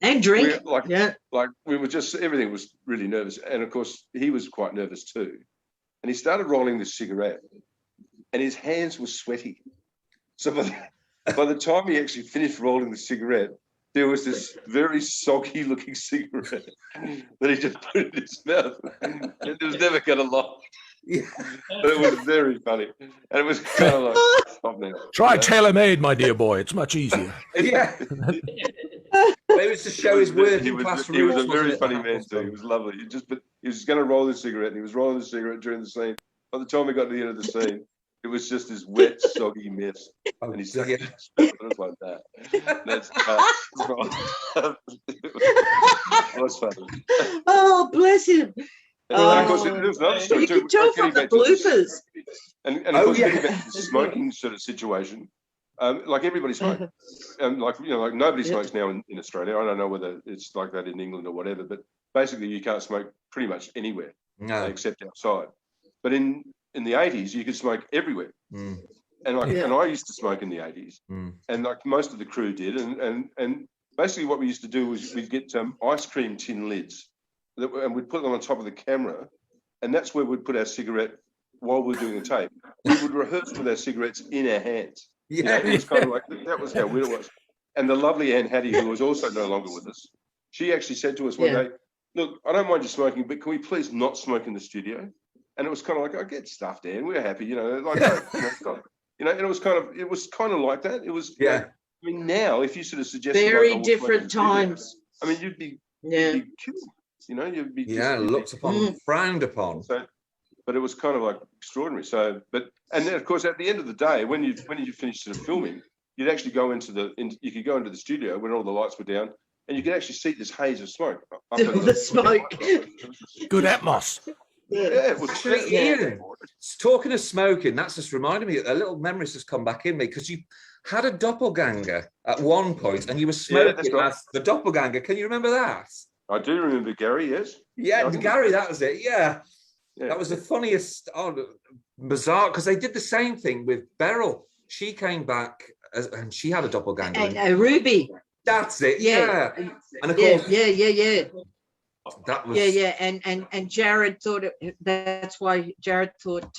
and drink. Like we were just, everything was really nervous, and of course he was quite nervous too. And he started rolling this cigarette, and his hands were sweaty. So by the time he actually finished rolling the cigarette, there was this very soggy-looking cigarette that he just put in his mouth, and it was never going to light. Yeah. But it was very funny, and it was kind of like, stop now. Try tailor-made, my dear boy. It's much easier. Yeah. It was to show his working class. He was a very funny man too. He was lovely. He was going to roll the cigarette, and he was rolling the cigarette during the scene. By the time we got to the end of the scene, it was just this wet, soggy mess, and he said, "It was like that." That's it was funny. Oh, bless him. And of course, there was another story you too. can tell from the bloopers. And of course, getting back to the smoking sort of situation, like everybody smokes, and like nobody smokes now in Australia. I don't know whether it's like that in England or whatever, but basically you can't smoke pretty much anywhere except outside. But in the 80s, you could smoke everywhere, and I used to smoke in the 80s, and like most of the crew did, and basically what we used to do was we'd get ice cream tin lids. And we'd put them on top of the camera, and that's where we'd put our cigarette while we were doing the tape. We would rehearse with our cigarettes in our hands. Yeah, it was kind of like that was how weird it was. And the lovely Anne Hattie, who was also no longer with us, she actually said to us one day, "Look, I don't mind you smoking, but can we please not smoke in the studio?" And it was kind of like, "I get stuffed, Anne. We're happy, like and it was kind of like that. It was I mean, now if you sort of suggest very different times. I mean, you'd be killed. You'd be looked upon, frowned upon. So, but it was kind of like extraordinary. So, and then of course at the end of the day, when you finished sort of filming, you'd actually go into the studio when all the lights were down, and you could actually see this haze of smoke. The smoke. Good atmos. Yeah, it was actually, Ian, talking of smoking, that's just reminded me, a little memory's just come back in me, because you had a doppelganger at one point and you were smoking as the doppelganger. Can you remember that? I do remember Gary, yes. Yeah, Gary, that was it, yeah. That was the funniest, bizarre, because they did the same thing with Beryl. She came back and she had a doppelganger. And Ruby. That's it, yeah. And of course, that was and Jared thought that's why Jared thought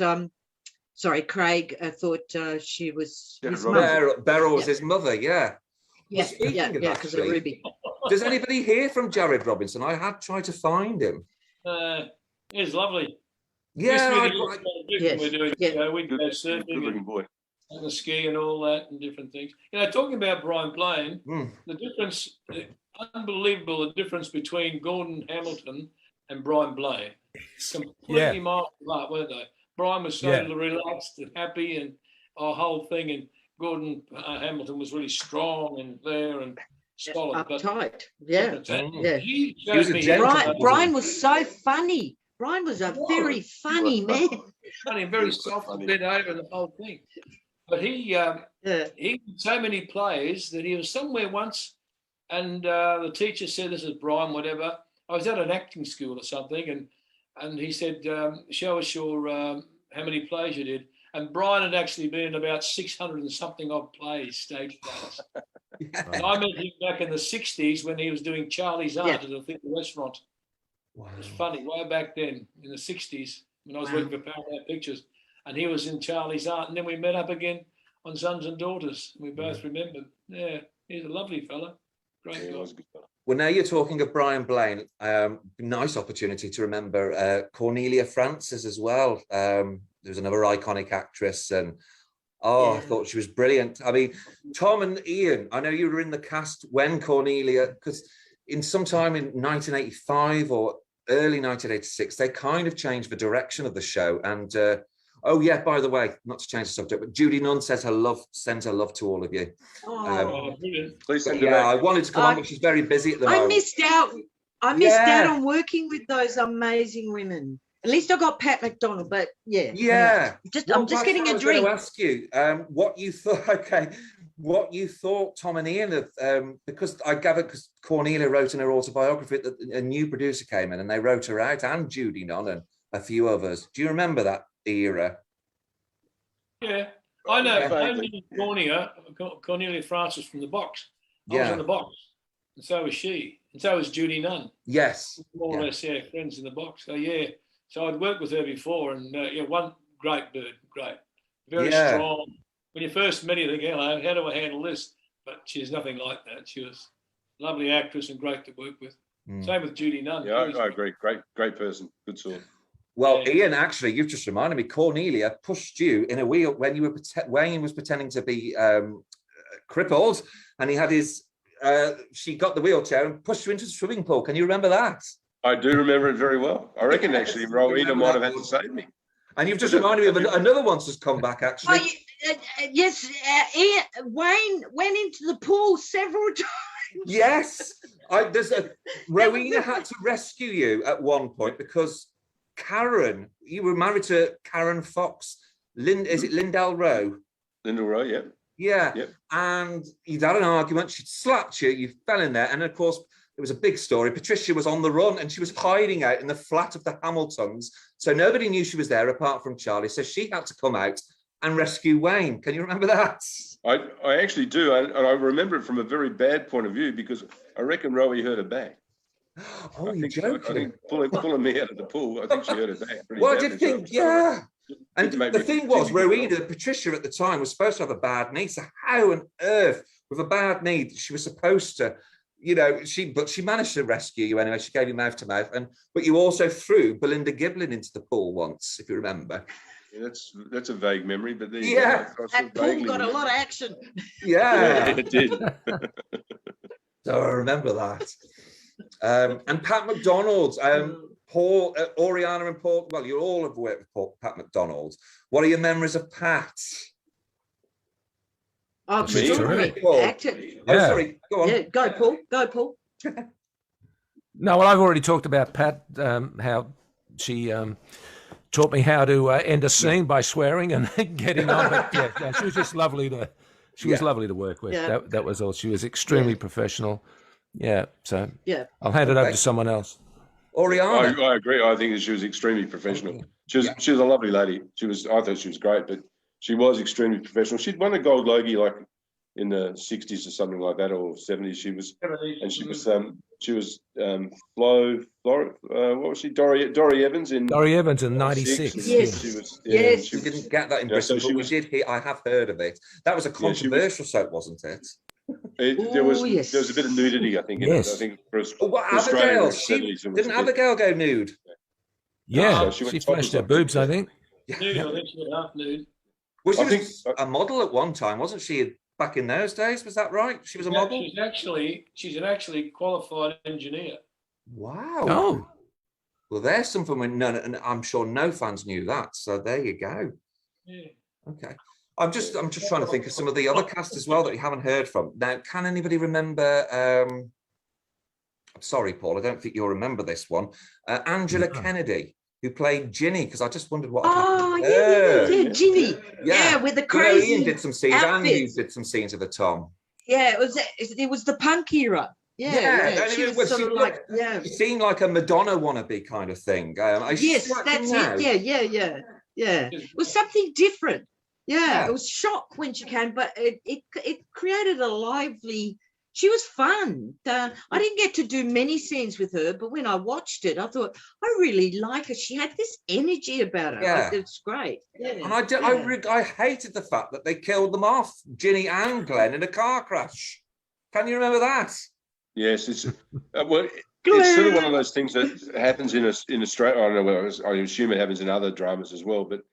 Craig thought she was his mother. Beryl was his mother, yeah. Because of Ruby. Does anybody hear from Jared Robinson? I had tried to find him. He's lovely. Yeah, we're doing we go surfing and the ski and all that and different things. Talking about Brian Blaine, the difference, unbelievable, the difference between Gordon Hamilton and Brian Blaine. Completely miles apart, weren't they? Brian was so Yeah. relaxed and happy, and our whole thing. And Gordon Hamilton was really strong and there and solid. Uptight. Yeah. Yeah. He was a gentleman. Brian was so funny. Brian was a very funny man. Funny, very soft and bent over the whole thing. But he had so many plays that he was somewhere once, and the teacher said, "This is Brian, whatever." I was at an acting school or something, and he said, "Show us your how many plays you did." And Brian had actually been in about 600 and something odd plays, stage plays. And I met him back in the 60s when he was doing Charlie's Aunt at a theatre restaurant. Wow. It was funny, way back then in the 60s when I was working for Paramount Pictures, and he was in Charlie's Aunt, and then we met up again on Sons and Daughters. We both remembered. Yeah, he's a lovely fella. Great guy. Well, now you're talking of Brian Blaine. Nice opportunity to remember Cornelia Francis as well. There's another iconic actress, and I thought she was brilliant. I mean, Tom and Ian, I know you were in the cast when Cornelia, because in sometime in 1985 or early 1986, they kind of changed the direction of the show. And by the way, not to change the subject, but Judy Nunn says sends her love to all of you. Brilliant. Please send her back. I wanted to come on, but she's very busy at the moment. I missed out on working with those amazing women. At least I got Pat McDonald, but I'm just getting a drink. I was going to ask you what you thought. Okay, what you thought, Tom and Ian, of because I gathered because Cornelia wrote in her autobiography that a new producer came in and they wrote her out, and Judy Nunn and a few others. Do you remember that era? Yeah, I know. Cornelia Francis from The Box. I was in The Box, and so was she, and so was Judy Nunn. Yes, more or less, friends in The Box. So so I'd worked with her before, and one great bird, very strong. When you first met her, you think, hello, how do I handle this? But she's nothing like that. She was a lovely actress and great to work with. Same with Judy Nunn. Yeah, I agree. Great person. Good sort. Well, Ian, actually, you've just reminded me, Cornelia pushed you in a wheel when Wayne was pretending to be crippled, and he had his, she got the wheelchair and pushed you into the swimming pool. Can you remember that? I do remember it very well. I reckon actually Rowena might have had to save me. And you've just reminded me of another one's just come back, actually. Yes, Wayne went into the pool several times. Yes. Rowena had to rescue you at one point because Karen, you were married to Karen Fox. Is it Lindell Rowe? Lindell Rowe, yeah. Yeah. Yep. And you'd had an argument, she'd slapped you, you fell in there. And of course, it was a big story. Patricia was on the run and she was hiding out in the flat of the Hamiltons. So nobody knew she was there apart from Charlie. So she had to come out and rescue Wayne. Can you remember that? I actually do. And I remember it from a very bad point of view because I reckon Rowie hurt her back. Oh, you're joking. I think pulling me out of the pool, I think she hurt her back. Well, I did think, And the thing was, Rowena, Patricia at the time was supposed to have a bad knee. So how on earth, with a bad knee, she was supposed to, but she managed to rescue you anyway. She gave you mouth to mouth, but you also threw Belinda Giblin into the pool once, if you remember. Yeah, that's a vague memory, but that pool got a lot of action. Yeah, it did. So I remember that. And Pat McDonald, Paul, Oriana and Paul. Well, you all have worked with Pat McDonald. What are your memories of Pat? Oh, she's terrific. Sorry. Go on. Yeah, go, Paul. No, well, I've already talked about Pat, how she taught me how to end a scene by swearing and getting on. But she was just lovely to. She was lovely to work with. Yeah. That was all. She was extremely professional. Yeah. So I'll hand it over to someone else. Oriana. I agree. I think that she was extremely professional. She was a lovely lady. I thought she was great, but she was extremely professional. She'd won a gold Logie like in the 60s or something like that, or 70s. She was Flo. What was she? Dory Evans in. Dory Evans in '96. Yes. She didn't get that in Britain, but we did hear. I have heard of it. That was a controversial soap, wasn't it? There was a bit of nudity, I think. In it. I think for Abigail? Didn't Abigail go nude? Yeah, she flashed her boobs, I think. Nude, I think she went half nude. Well, she was a model at one time, wasn't she? Back in those days, was that right? She was a model. She's an actually qualified engineer. Wow. Oh. Well, there's something when none, and I'm sure no fans knew that. So there you go. Yeah. Okay. I'm just trying to think of some of the other cast as well that we haven't heard from. Now, can anybody remember? I'm sorry, Paul, I don't think you'll remember this one. Angela Kennedy, who played Ginny, because I just wondered what. Oh, yeah, Ginny. Yeah, with the crazy. Ian did some scenes, outfits. and you did some scenes with the Tom. Yeah, it was the punk era. Yeah. She was sort of like, She seemed like a Madonna wannabe kind of thing. Yes, that's it. Yeah. It was something different. Yeah, it was shock when she came, but it created a lively. She was fun. I didn't get to do many scenes with her, but when I watched it, I thought I really like her. She had this energy about her. Yeah, it's great. Yeah. And I hated the fact that they killed them off, Ginny and Glenn, in a car crash. Can you remember that? Yes, it's it's sort of one of those things that happens in Australia. I don't know. I assume it happens in other dramas as well, but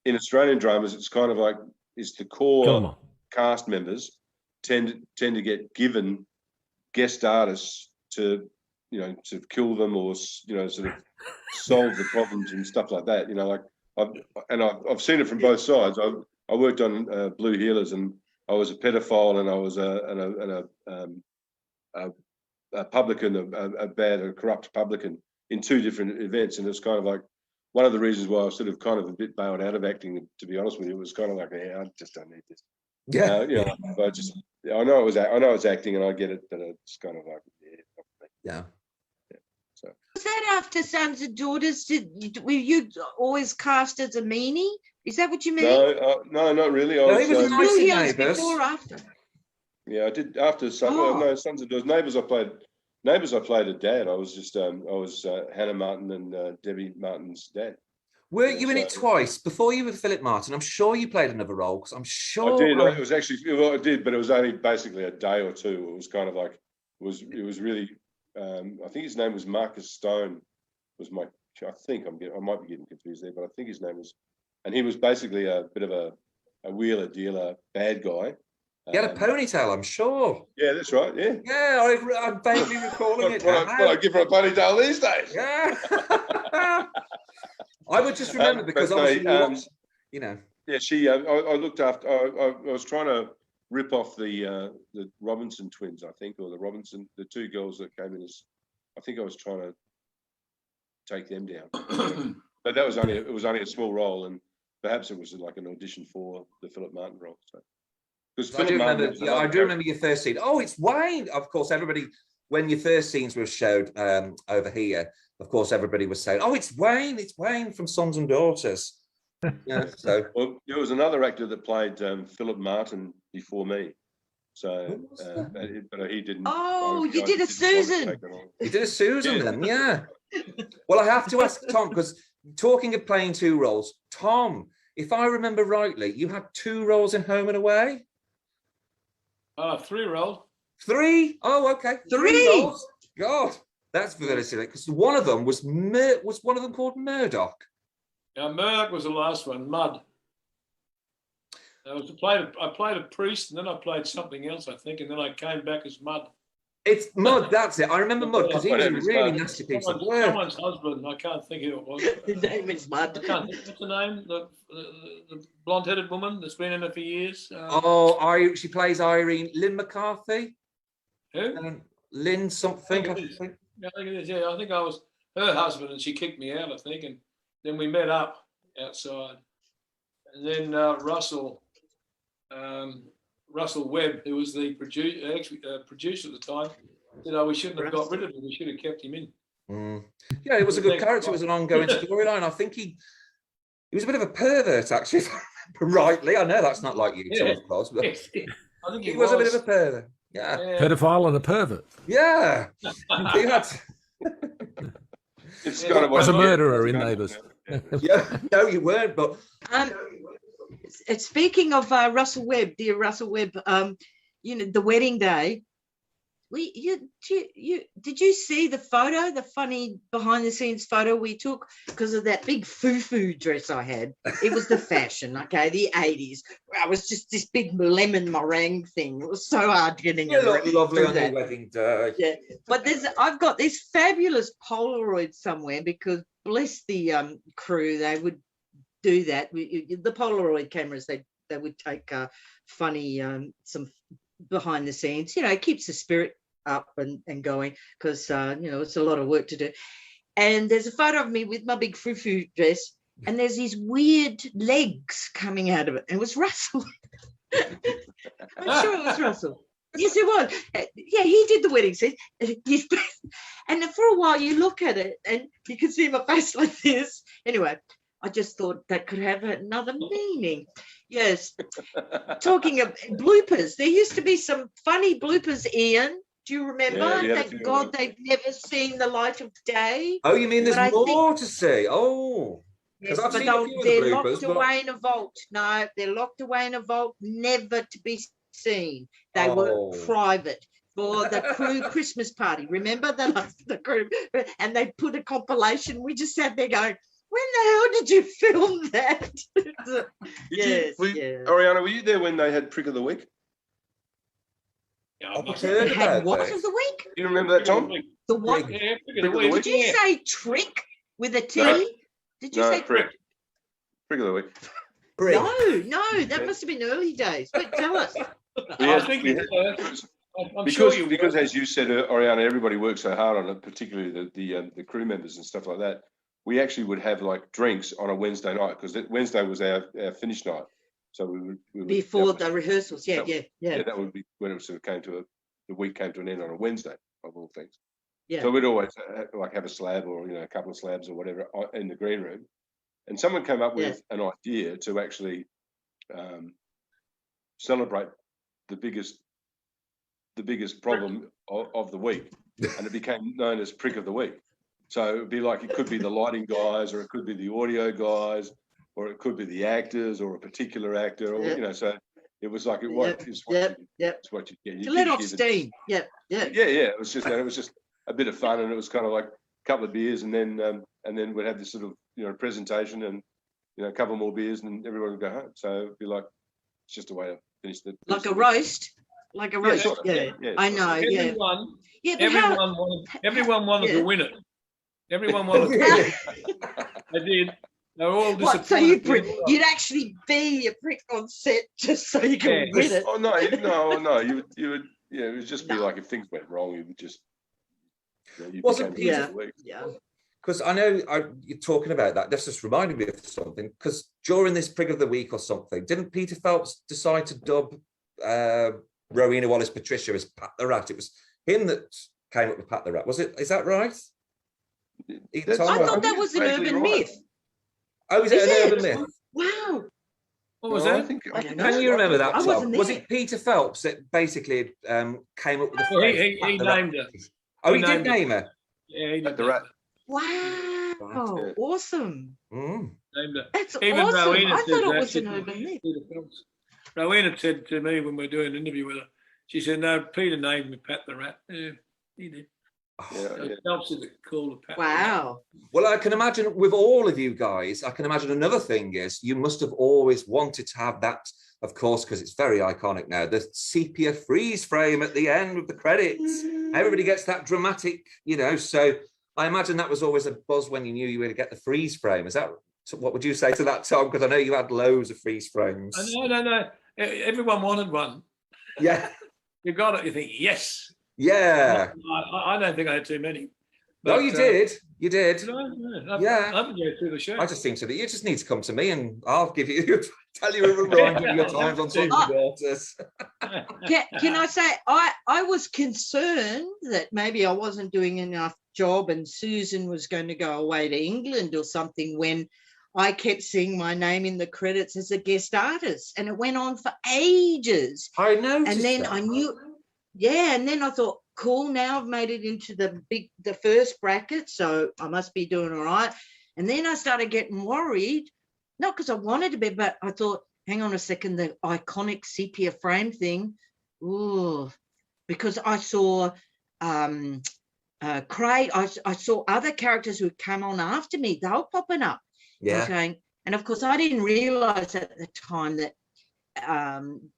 in Australian dramas, it's kind of like the core cast members tend to get given guest artists to kill them or sort of solve the problems and stuff like that. Like I've seen it from both sides. I worked on Blue Healers, and I was a pedophile, and I was a publican, a corrupt publican in two different events, and it's kind of like one of the reasons why I was sort of kind of a bit bailed out of acting. To be honest with you, it was kind of like, I just don't need this. Yeah, I know it's acting, and I get it, but it's kind of like, yeah. So was that after Sons and Daughters? Were you always cast as a meanie? Is that what you mean? No, not really. He was Blue Healers before or after? Yeah, I did after Sons and Daughters. Neighbours, I played a dad. I was just Hannah Martin and Debbie Martin's dad. Were you in it twice before you were Philip Martin? I'm sure you played another role, because I'm sure I did. It was actually, I did, but it was only basically a day or two. It was kind of like it was really. I think his name was Marcus Stone. I might be getting confused there, but I think his name was, and he was basically a bit of a wheeler dealer bad guy. He had a ponytail, I'm sure. Yeah, that's right. Yeah. Yeah, I'm vaguely recalling it. What I give her a ponytail these days. Yeah. I would just remember because obviously, Yeah, she. I looked after. I was trying to rip off the Robinson twins, I think, or the two girls that came in as. I think I was trying to take them down, but that was only. It was only a small role, and perhaps it was like an audition for the Philip Martin role. So. I do remember your first scene. Oh, it's Wayne. Of course, everybody, when your first scenes were showed over here, of course, everybody was saying, oh, it's Wayne from Sons and Daughters. Yeah, so. Well, there was another actor that played Philip Martin before me. So, but he didn't. Oh, you did a Susan. You did a Susan then, yeah. Well, I have to ask Tom, because talking of playing two roles, Tom, if I remember rightly, you had two roles in Home and Away? 3 roles. 3? Oh, okay. 3 roles. God, that's very silly. Because one of them was one of them called Murdoch. Yeah, Murdoch was the last one. Mud. I played a priest, and then I played something else, I think, and then I came back as Mud. It's Mud. That's it. I remember Mud because he was a really nasty piece of work. Someone's husband. I can't think who it was. His name is Mud. What's the name? The blonde-headed woman that's been in it for years. She plays Irene. Lynn McCarthy. Who? Lynn something. I think it is. Yeah, I think I was her husband, and she kicked me out, I think, and then we met up outside, and then Russell Webb, who was the producer at the time, said, we shouldn't have got rid of him. We should have kept him in. Yeah, it was a good character. It was an ongoing storyline. I think he was a bit of a pervert, actually, if I remember rightly. I know that's not like you, Tom, of course, but I think he was a bit of a pervert. Yeah. Pedophile and a pervert. Yeah. It's kind of was a murderer in Neighbours. Yeah, no, you weren't, but. Speaking of Russell Webb, dear Russell Webb, the wedding day, Did you see the photo, the funny behind the scenes photo we took because of that big foo-foo dress I had? It was the fashion, okay, the 80s. I was just this big lemon meringue thing. It was so hard getting You look lovely on your wedding day. Yeah, but I've got this fabulous Polaroid somewhere because bless the crew, they would do that. The Polaroid cameras, they would take funny some behind the scenes, it keeps the spirit up and going because it's a lot of work to do. And there's a photo of me with my big frou-frou dress, and there's these weird legs coming out of it. And it was Russell. I'm sure it was Russell. Yes, it was. Yeah, he did the wedding scene. And for a while you look at it and you can see my face like this. Anyway, I just thought that could have another meaning. Yes. Talking of bloopers, there used to be some funny bloopers, Ian. Do you remember? Yeah, Thank God they've never seen the light of day. Oh, you mean there's more to see? Oh. Yes, I've but seen a few of the they're bloopers, locked away in a vault. No, they're locked away in a vault, never to be seen. They were private for the crew Christmas party. Remember the crew? And they put a compilation. We just sat there going, when the hell did you film that? Oriana, were you there when they had Prick of the Week? Yeah, They had what of the week? You remember that, Tom? The what? Yeah, Prick of the Week. Did you say trick with a T? No. Did you say Prick? Prick of the Week. No, that must have been early days. But tell us. Because as you said, Oriana, everybody works so hard on it, particularly the crew members and stuff like that. We actually would have like drinks on a Wednesday night because Wednesday was our finish night. So we would before the rehearsals. Yeah. That would be when it sort of the week came to an end on a Wednesday of all things. Yeah. So we'd always have a slab or a couple of slabs or whatever in the green room, and someone came up with an idea to actually celebrate the biggest problem of the week, and it became known as Prick of the Week. So it would be like, it could be the lighting guys, or it could be the audio guys, or it could be the actors, or a particular actor, or so it was like it's what you get. To let off steam. Yeah. It was just a bit of fun, and it was kind of like a couple of beers, and then we'd have this sort of presentation, and a couple more beers, and everyone would go home. So it'd be like, it's just a way to finish the roast. Like a roast. Sort of. Yeah. I know. Everyone wanted to win it. Everyone wanted to win it. They did. They were all disappointed. So you'd actually be a prick on set just so you could win it. Oh no. You would. It would just be like, if things went wrong, you would just. Wasn't Peter? Because I know you're talking about that. That's just reminded me of something. Because during this Prick of the Week or something, didn't Peter Phelps decide to dub Rowena Wallace-Patricia as Pat the Rat? It was him that came up with Pat the Rat. Was it? Is that right? I thought that was an urban myth. Oh, is it an urban myth? Wow. What was that? Can you remember that, Todd? Was it Peter Phelps that basically came up with the phrase? He named her. Oh, he did name her? Yeah, he did. The Rat. Wow. Awesome. Mm. Named her. That's Even awesome. Rowena I thought it was said an urban myth. Rowena said to me when we were doing an interview with her, she said, no, Peter named me Pat the Rat. Yeah, he did. Phelps is called Pat. Wow. Well, I can imagine with all of you guys, I can imagine another thing is you must have always wanted to have that, of course, because it's very iconic now, the sepia freeze frame at the end of the credits. Everybody gets that dramatic, so I imagine that was always a buzz when you knew you were going to get the freeze frame. Is that, what would you say to that, Tom? Because I know you had loads of freeze frames. No. Everyone wanted one. Yeah. You got it, you think, yes. Yeah. I don't think I had too many. But, no, you did. You did. Yeah. I've been going through the show. I just think that you just need to come to me and I'll give you, tell you a reminder of your times on Sons and Daughters. Can I say, I was concerned that maybe I wasn't doing enough job and Susan was going to go away to England or something when I kept seeing my name in the credits as a guest artist, and it went on for ages. I know. And then I knew, and then I thought, cool, now I've made it into the first bracket, so I must be doing all right. And then I started getting worried, not because I wanted to be, but I thought, hang on a second, the iconic sepia frame thing, ooh, because I saw Craig, I saw other characters who came on after me. They were popping up. Yeah. And of course, I didn't realise at the time that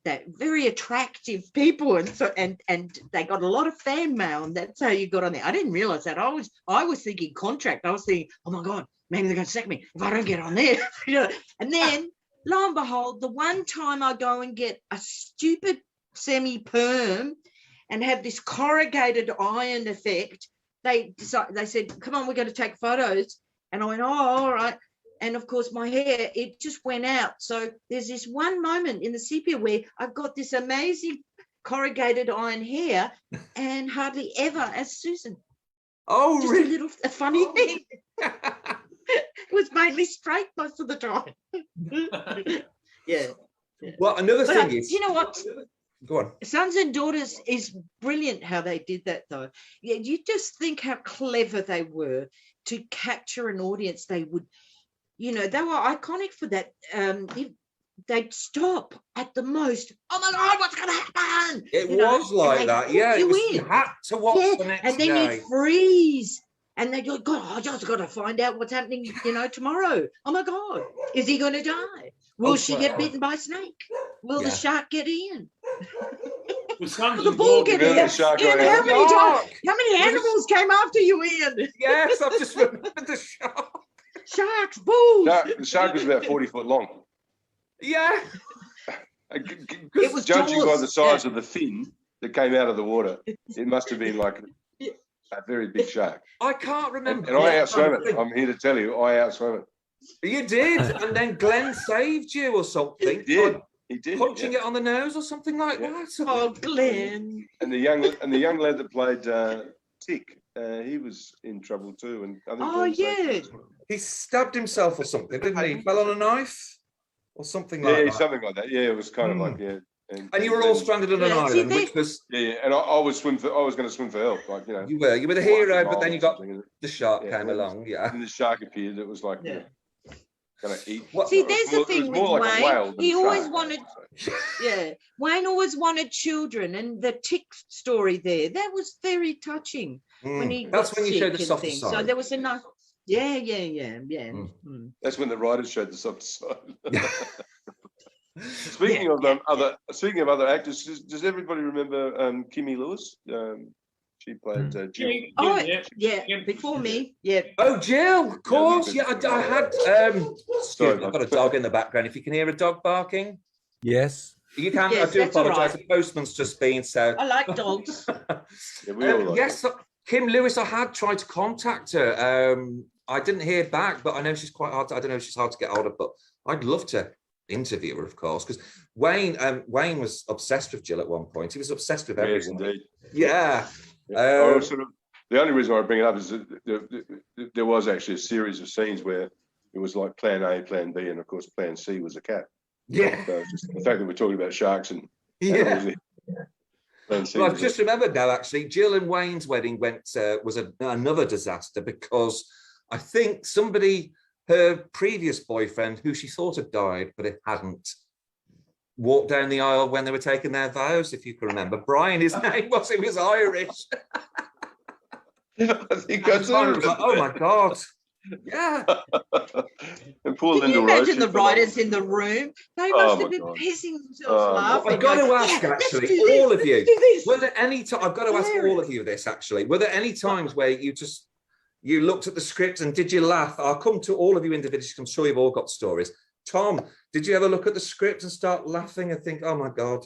that very attractive people, and they got a lot of fan mail, and that's how you got on there. I didn't realise that. I was thinking contract. I was thinking, oh my God, maybe they're going to sack me if I don't get on there. And then lo and behold, the one time I go and get a stupid semi-perm and have this corrugated iron effect, they said, come on, we're going to take photos. And I went, oh, all right. And of course, my hair, it just went out. So there's this one moment in the sepia where I've got this amazing corrugated iron hair and hardly ever as Susan. Oh, just really? a funny thing. It was mainly straight most of the time. Yeah. Well, another thing is, you know what? Go on. Sons and Daughters is brilliant how they did that, though. Yeah, you just think how clever they were to capture an audience. They would, they were iconic for that. They'd stop at the most. Oh my God, what's going to happen? It was like that, yeah. You had to watch the next day. And then you'd freeze. And they go, God, I just got to find out what's happening, tomorrow. Oh my God, is he going to die? Will she get bitten by a snake? Will the shark get in? Will the bull get in? How many animals came after you, Ian? Yes, I've just remembered the shark. Sharks, bulls. The shark was about 40 foot long. Yeah. It was judging by the size of the fin that came out of the water, it must have been like a very big shark. I can't remember. And I outswam it. I'm here to tell you, I outswam it. You did, and then Glenn saved you or something. He did. Punching it on the nose or something like that. Oh, Glenn. And the young lad that played Tick, he was in trouble too. And I think he stabbed himself or something, didn't he? He fell on a knife or something like that. Yeah, something like that. Yeah, it was kind of like And you were all stranded on an island, which was and I was going to swim for help, like You were the hero, but then you got the shark came along, and the shark appeared. It was like going to eat. See, there's the thing with Wayne. He always wanted, Wayne always wanted children, and the Tick story there, that was very touching. When he That's when you showed the softer side. So there was enough. Yeah. That's when the writers showed the softer side. Speaking of other actors, does everybody remember Kimmy Lewis? She played Jill. Before me. Yeah. Oh, Jill, of course. Yeah, I had. Sorry, I've got a dog in the background. If you can hear a dog barking, yes, you can. Yes, I do apologise. Right. The postman's just been so. I like dogs. Yes, Kim Lewis. I had tried to contact her. I didn't hear back, but I know she's quite hard. I don't know if she's hard to get hold of, but I'd love to interview her, of course, because Wayne was obsessed with Jill at one point. He was obsessed with everyone. Yes, indeed. Yeah. The only reason I bring it up is that there was actually a series of scenes where it was like Plan A, Plan B, and of course Plan C was a cat. Yeah. So just the fact that we're talking about sharks and Plan C. Well, I've just remembered now. Actually, Jill and Wayne's wedding was another disaster because I think her previous boyfriend, who she thought had died, but it hadn't, walked down the aisle when they were taking their vows, if you can remember. Brian, his name was, he was Irish. I think I do. Like, oh my God. Yeah. And poor Can Linda you imagine Roche, the writers in the room? They must have been pissing themselves laughing. I've got to ask, actually, all of you, were there any time, I've got to ask all of you this, actually, were there any times where you looked at the script and did you laugh? I'll come to all of you individually. I'm sure you've all got stories. Tom, did you ever look at the script and start laughing and think, oh my God?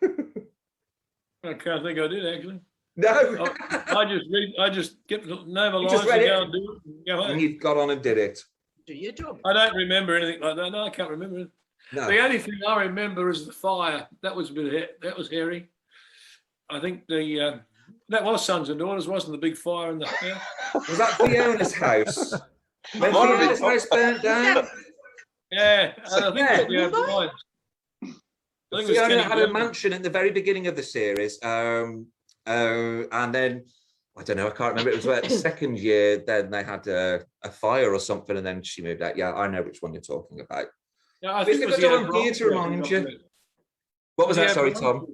I can't think I did, actually. No. I just get the name of lines and go and do it. And go and you got on and did it. Do your job. I don't remember anything like that. No, I can't remember it. No. The only thing I remember is the fire. That was hairy. I think that was Sons and Daughters, wasn't the big fire in the house? Was that Fiona's house? When Fiona's house burnt down? Yeah. Fiona had a mansion at the very beginning of the series. And then, I don't know, I can't remember. It was about the second year, then they had a fire or something, and then she moved out. Yeah, I know which one you're talking about. Yeah, I think it was here to remind you. What was that? Sorry, Tom.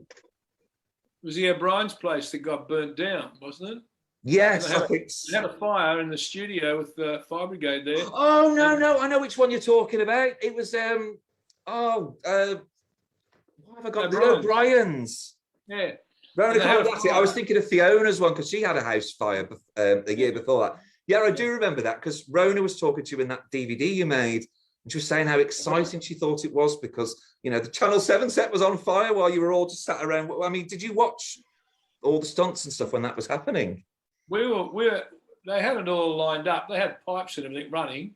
was the O'Brien's place that got burnt down, wasn't it? Yes, They had a fire in the studio with the fire brigade there. Oh no, I know which one you're talking about. It was what have I got? The O'Briens. Yeah. I was thinking of Fiona's one because she had a house fire the year before that. Yeah, I do remember that because Rona was talking to you in that DVD you made, and she was saying how exciting she thought it was because, you know, the Channel 7 set was on fire while you were all just sat around. I mean, did you watch all the stunts and stuff when that was happening? They had it all lined up. They had pipes and everything running,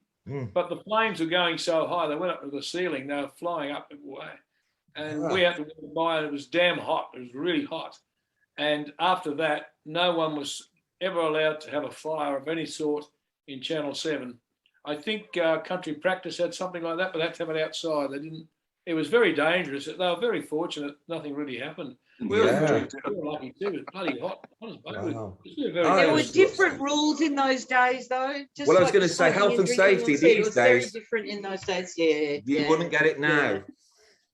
but the flames were going so high, they went up to the ceiling. They were flying up away. And we had to walk by, and it was damn hot. It was really hot. And after that, no one was ever allowed to have a fire of any sort in Channel 7. I think Country Practice had something like that, but they had to have it outside. They didn't. It was very dangerous. They were very fortunate. Nothing really happened. We were lucky too. It was bloody hot. Wow. There were different rules in those days, though. Just well, I was going to say health and safety these days. Very different in those days. Yeah, you wouldn't get it now.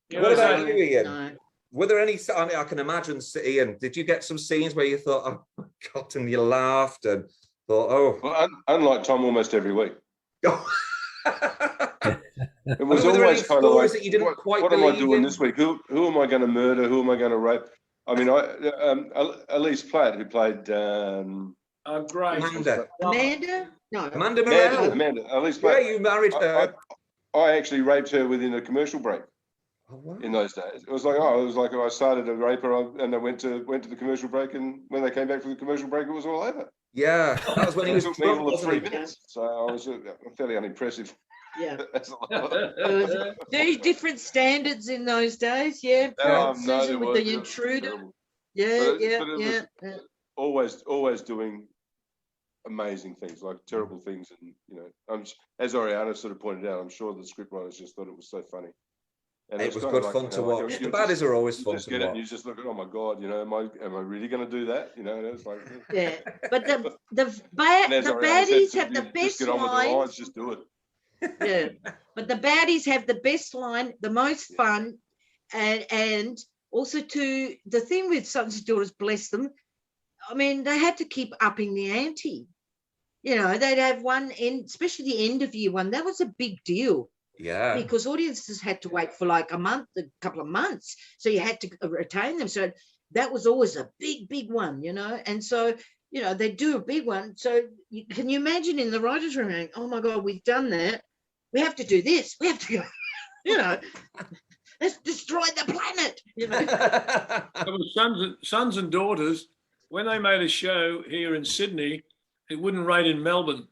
Yeah. What about you, Ian? No. Were there any? I mean, I can imagine, Ian. Did you get some scenes where you thought, "Oh my God," and you laughed and thought, "Oh"? Well, unlike Tom, almost every week. It was always kind of like, that you didn't quite what am I doing this week? Who am I going to murder? Who am I going to rape? I mean, Elise Platt, who played Grace. Amanda? No. Amanda Morell. Amanda. Elise Platt. Yeah, you married her. I actually raped her within a commercial break. Oh, wow. In those days, it was like I started to rape her, and I went to the commercial break, and when they came back from the commercial break, it was all over. Yeah, that was when he was took me all of 3 minutes, so I was fairly unimpressive. Yeah. Very different standards in those days. Yeah. No, with the intruder. Yeah. Always doing amazing things, like terrible things, and you know, as Oriana sort of pointed out, I'm sure the scriptwriters just thought it was so funny. And it was good fun to watch. The baddies are always fun to watch. And you just look at, oh my God, you know, am I really going to do that? You know, and it's like, yeah. But the baddies have the best lines. Just do it. Yeah, but the baddies have the best line, the most fun, and also to the thing with Sons and Daughters, bless them. I mean, they had to keep upping the ante. You know, they'd have one end, especially the end of year one. That was a big deal. Yeah. Because audiences had to wait for like a couple of months. So you had to retain them. So that was always a big one, you know. And so, you know, they do a big one. So can you imagine in the writer's room going, oh my God, we've done that. We have to do this. We have to go, you know, let's destroy the planet, you know. It was Sons and Daughters. When they made a show here in Sydney, it wouldn't rate in Melbourne.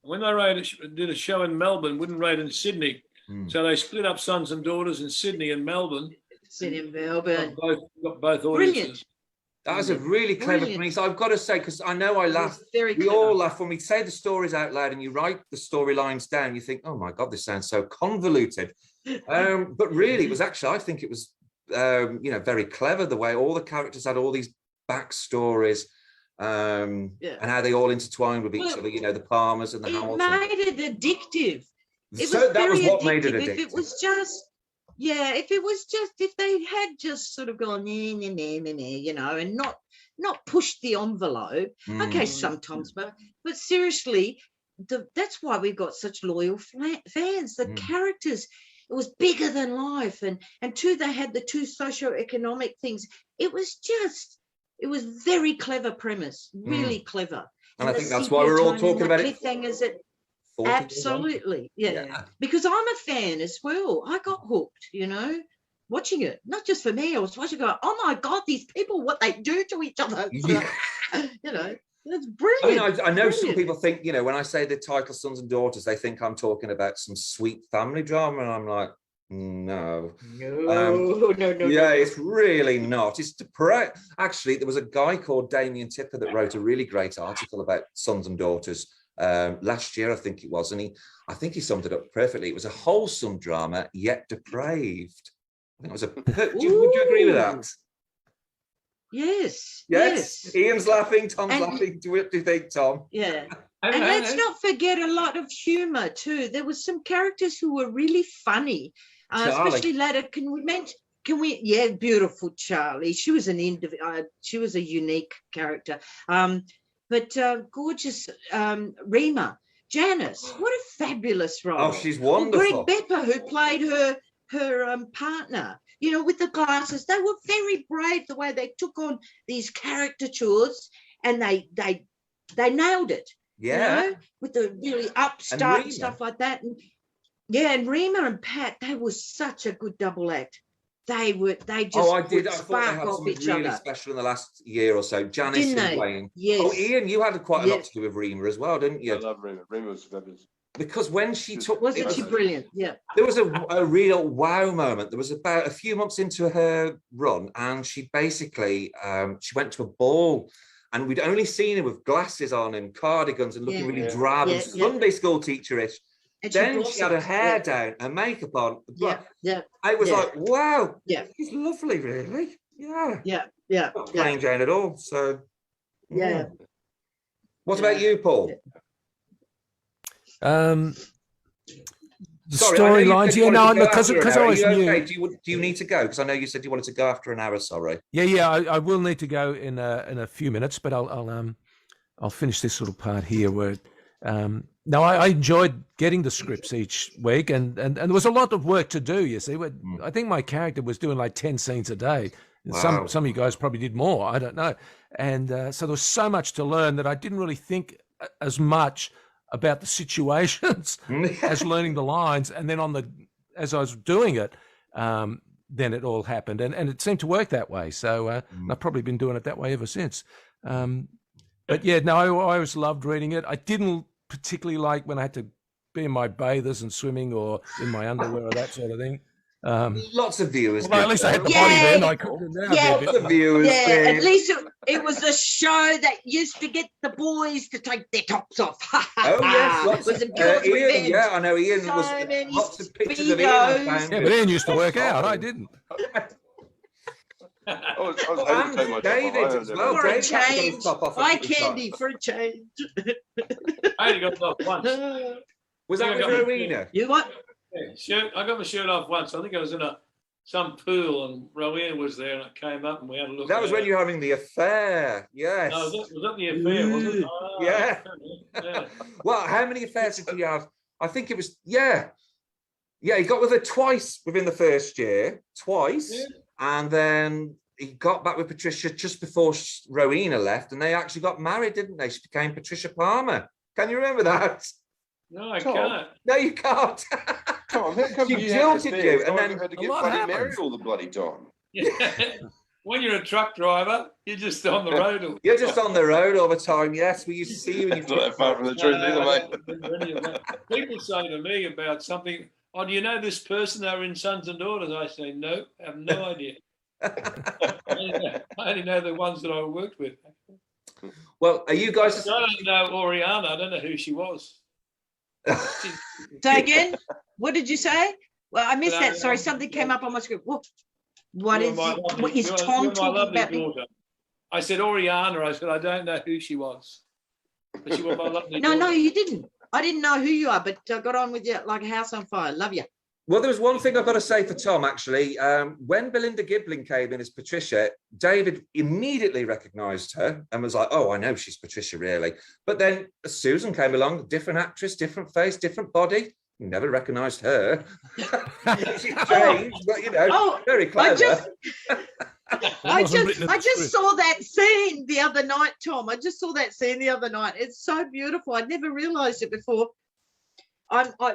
When they did a show in Melbourne, wouldn't rate in Sydney. So they split up Sons and Daughters in Sydney and Melbourne. Sydney and Melbourne. Got both audiences. Brilliant. That was a really clever premise. I've got to say, because I know I laugh. We all laugh when we say the stories out loud and you write the storylines down. You think, oh my God, this sounds so convoluted. But really, it was actually, I think it was, you know, very clever the way all the characters had all these backstories. And how they all intertwined with each other, you know, the Palmers and the Hamiltons. It made it addictive. That was what made it addictive. If it was just, if they had just sort of gone, you know, and not pushed the envelope. Okay, sometimes, but seriously, that's why we've got such loyal fans. The characters, it was bigger than life, and two, they had the two socio-economic things. It was very clever premise, really clever. And I think that's why we're all talking about it. Cliffhangers absolutely, yeah. Because I'm a fan as well. I got hooked, you know, watching it. Not just for me. I was watching it, oh my God, these people, what they do to each other. Yeah. You know, it's brilliant. I mean, I know some people think, you know, when I say the title Sons and Daughters, they think I'm talking about some sweet family drama, and I'm like, no. Yeah, it's really not. It's depressing. Actually, there was a guy called Damien Tipper that wrote a really great article about Sons and Daughters last year, I think it was, and I think he summed it up perfectly. It was a wholesome drama, yet depraved. I think it was would you agree with that? Yes. Ian's laughing, Tom's laughing. Do you think, Tom? Yeah. And let's not forget a lot of humour too. There was some characters who were really funny, especially later. Can we mention can we? Yeah, beautiful Charlie. She was she was a unique character. But gorgeous Rima. Janice, what a fabulous role. Oh, she's wonderful. Greg Bepper, who played her partner, you know, with the glasses. They were very brave the way they took on these caricatures, and they nailed it. Yeah. You know, with the really upstart and stuff like that. And yeah, and Rima and Pat, they were such a good double act. They just I thought they had off something each really other. special in the last year or so. Janice and Wayne. Yes. Oh, Ian, you had quite a lot to do with Rima as well, didn't you? I love Rima. Rima was fabulous. Because when she took... Wasn't she brilliant? Yeah. There was a real wow moment. There was about a few months into her run, and she basically, she went to a ball, and we'd only seen her with glasses on and cardigans and looking really drab and Sunday school teacher-ish. And then she had her hair down and makeup on. But I was like, wow, she's lovely, really. Yeah. Not plain Jane at all. So, yeah. What about you, Paul? The storylines, because I always knew. Okay? Do you need to go? Because I know you said you wanted to go after an hour. Sorry. Yeah. I will need to go in a few minutes, but I'll finish this little part here where. No, I enjoyed getting the scripts each week, and there was a lot of work to do. You see, I think my character was doing like 10 scenes a day. Wow. Some of you guys probably did more. I don't know, and so there was so much to learn that I didn't really think as much about the situations as learning the lines, and then as I was doing it, then it all happened, and it seemed to work that way. So I've probably been doing it that way ever since. But yeah, no, I always loved reading it. I didn't particularly like when I had to be in my bathers and swimming or in my underwear or that sort of thing. Lots of viewers. Well, at least I had the body then. I could lots of viewers. Yeah, at least it was a show that used to get the boys to take their tops off. Oh yes, was it Girls' Revenge? Yeah, I know Ian So was many lots of pictures of speedos. Ian. Yeah, but Ian used to work out. I didn't. I was able to take my David as well. For a David had to get his change. top off Eye at the time. candy for a change. I only got it off once. Was that with Rowena? You what? Yeah, I got my shirt off once. I think I was in some pool, and Rowena was there, and I came up and we had a look. That was when you were having the affair. Yes. No, was that the affair? Was it? Oh, yeah. Yeah. Well, how many affairs did you have? I think it was Yeah, he got with her twice within the first year. Twice. Yeah. And then he got back with Patricia just before Rowena left, and they actually got married, didn't they? She became Patricia Palmer. Can you remember that? No, I can't. No, you can't. Tom, how come she jilted you, and then had to get bloody married all the bloody time? Yeah. When you're a truck driver, you're just on the road. You're just on the road all the time. Yes, we used to see you. When you not that far from the truth either, mate. People say to me about something. Oh, do you know this person? They were in Sons and Daughters. I say no, I have no idea. I only know the ones that I worked with. Well, are you guys? I don't know Oriana. I don't know who she was. Say again? What did you say? Well, I missed that. Sorry, something came up on my screen. What is Tom talking about? Daughter. I said Oriana. I said I don't know who she was. But she was my lovely daughter. No, you didn't. I didn't know who you are, but I got on with you like a house on fire. Love you. Well, there was one thing I've got to say for Tom, actually. When Belinda Giblin came in as Patricia, David immediately recognised her and was like, oh, I know she's Patricia, really. But then Susan came along, different actress, different face, different body. Never recognised her. She changed, but, you know, very clever. I just saw that scene the other night, Tom. I just saw that scene the other night. It's so beautiful. I'd never realised it before.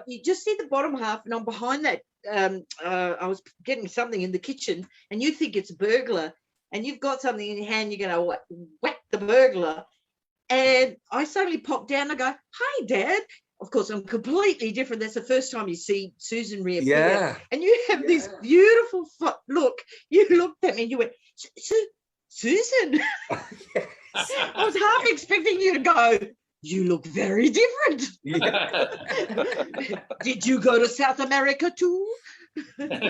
You just see the bottom half, and I'm behind that. I was getting something in the kitchen, and you think it's a burglar, and you've got something in your hand. You're going to whack the burglar, and I suddenly pop down. And I go, "Hi, Dad." Of course, I'm completely different. That's the first time you see Susan reappear. Yeah. And you have this beautiful look. You looked at me and you went, Susan. Yes. I was half expecting you to go, you look very different. Yeah. Did you go to South America too?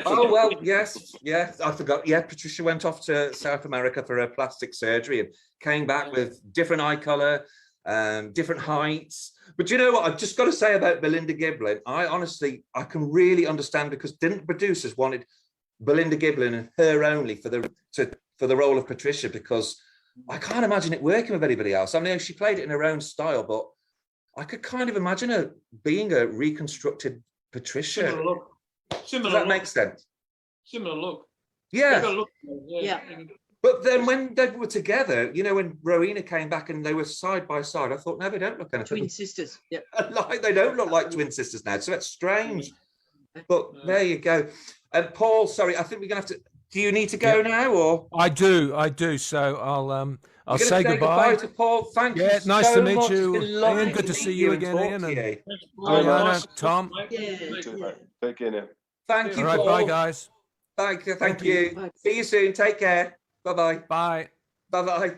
Oh, well, yes, I forgot. Yeah, Patricia went off to South America for her plastic surgery and came back with different eye colour, different heights. But you know what? I've just got to say about Belinda Giblin, I can really understand, because didn't producers wanted Belinda Giblin and her only for the role of Patricia, because I can't imagine it working with anybody else. I mean, she played it in her own style, but I could kind of imagine her being a reconstructed Patricia. Similar look. Does that make sense? Similar look. Yeah. Look. Yeah. But then when they were together, you know, when Rowena came back and they were side by side, I thought, no, they don't look anything. Twin sisters. Yep. Like, they don't look like twin sisters now. So that's strange. But there you go. And Paul, sorry, I think we're going to have to. Do you need to go now, or? I do. So I'll say goodbye to Paul. Thank you. Yeah, nice so to meet much. you, It's been lovely Ian. Good to see you again, Ian. And Oriana, Tom. Take care now. Thank you, All right, Paul. bye, guys. Thank you. Bye. See you soon. Take care. Bye-bye. Bye. Bye-bye.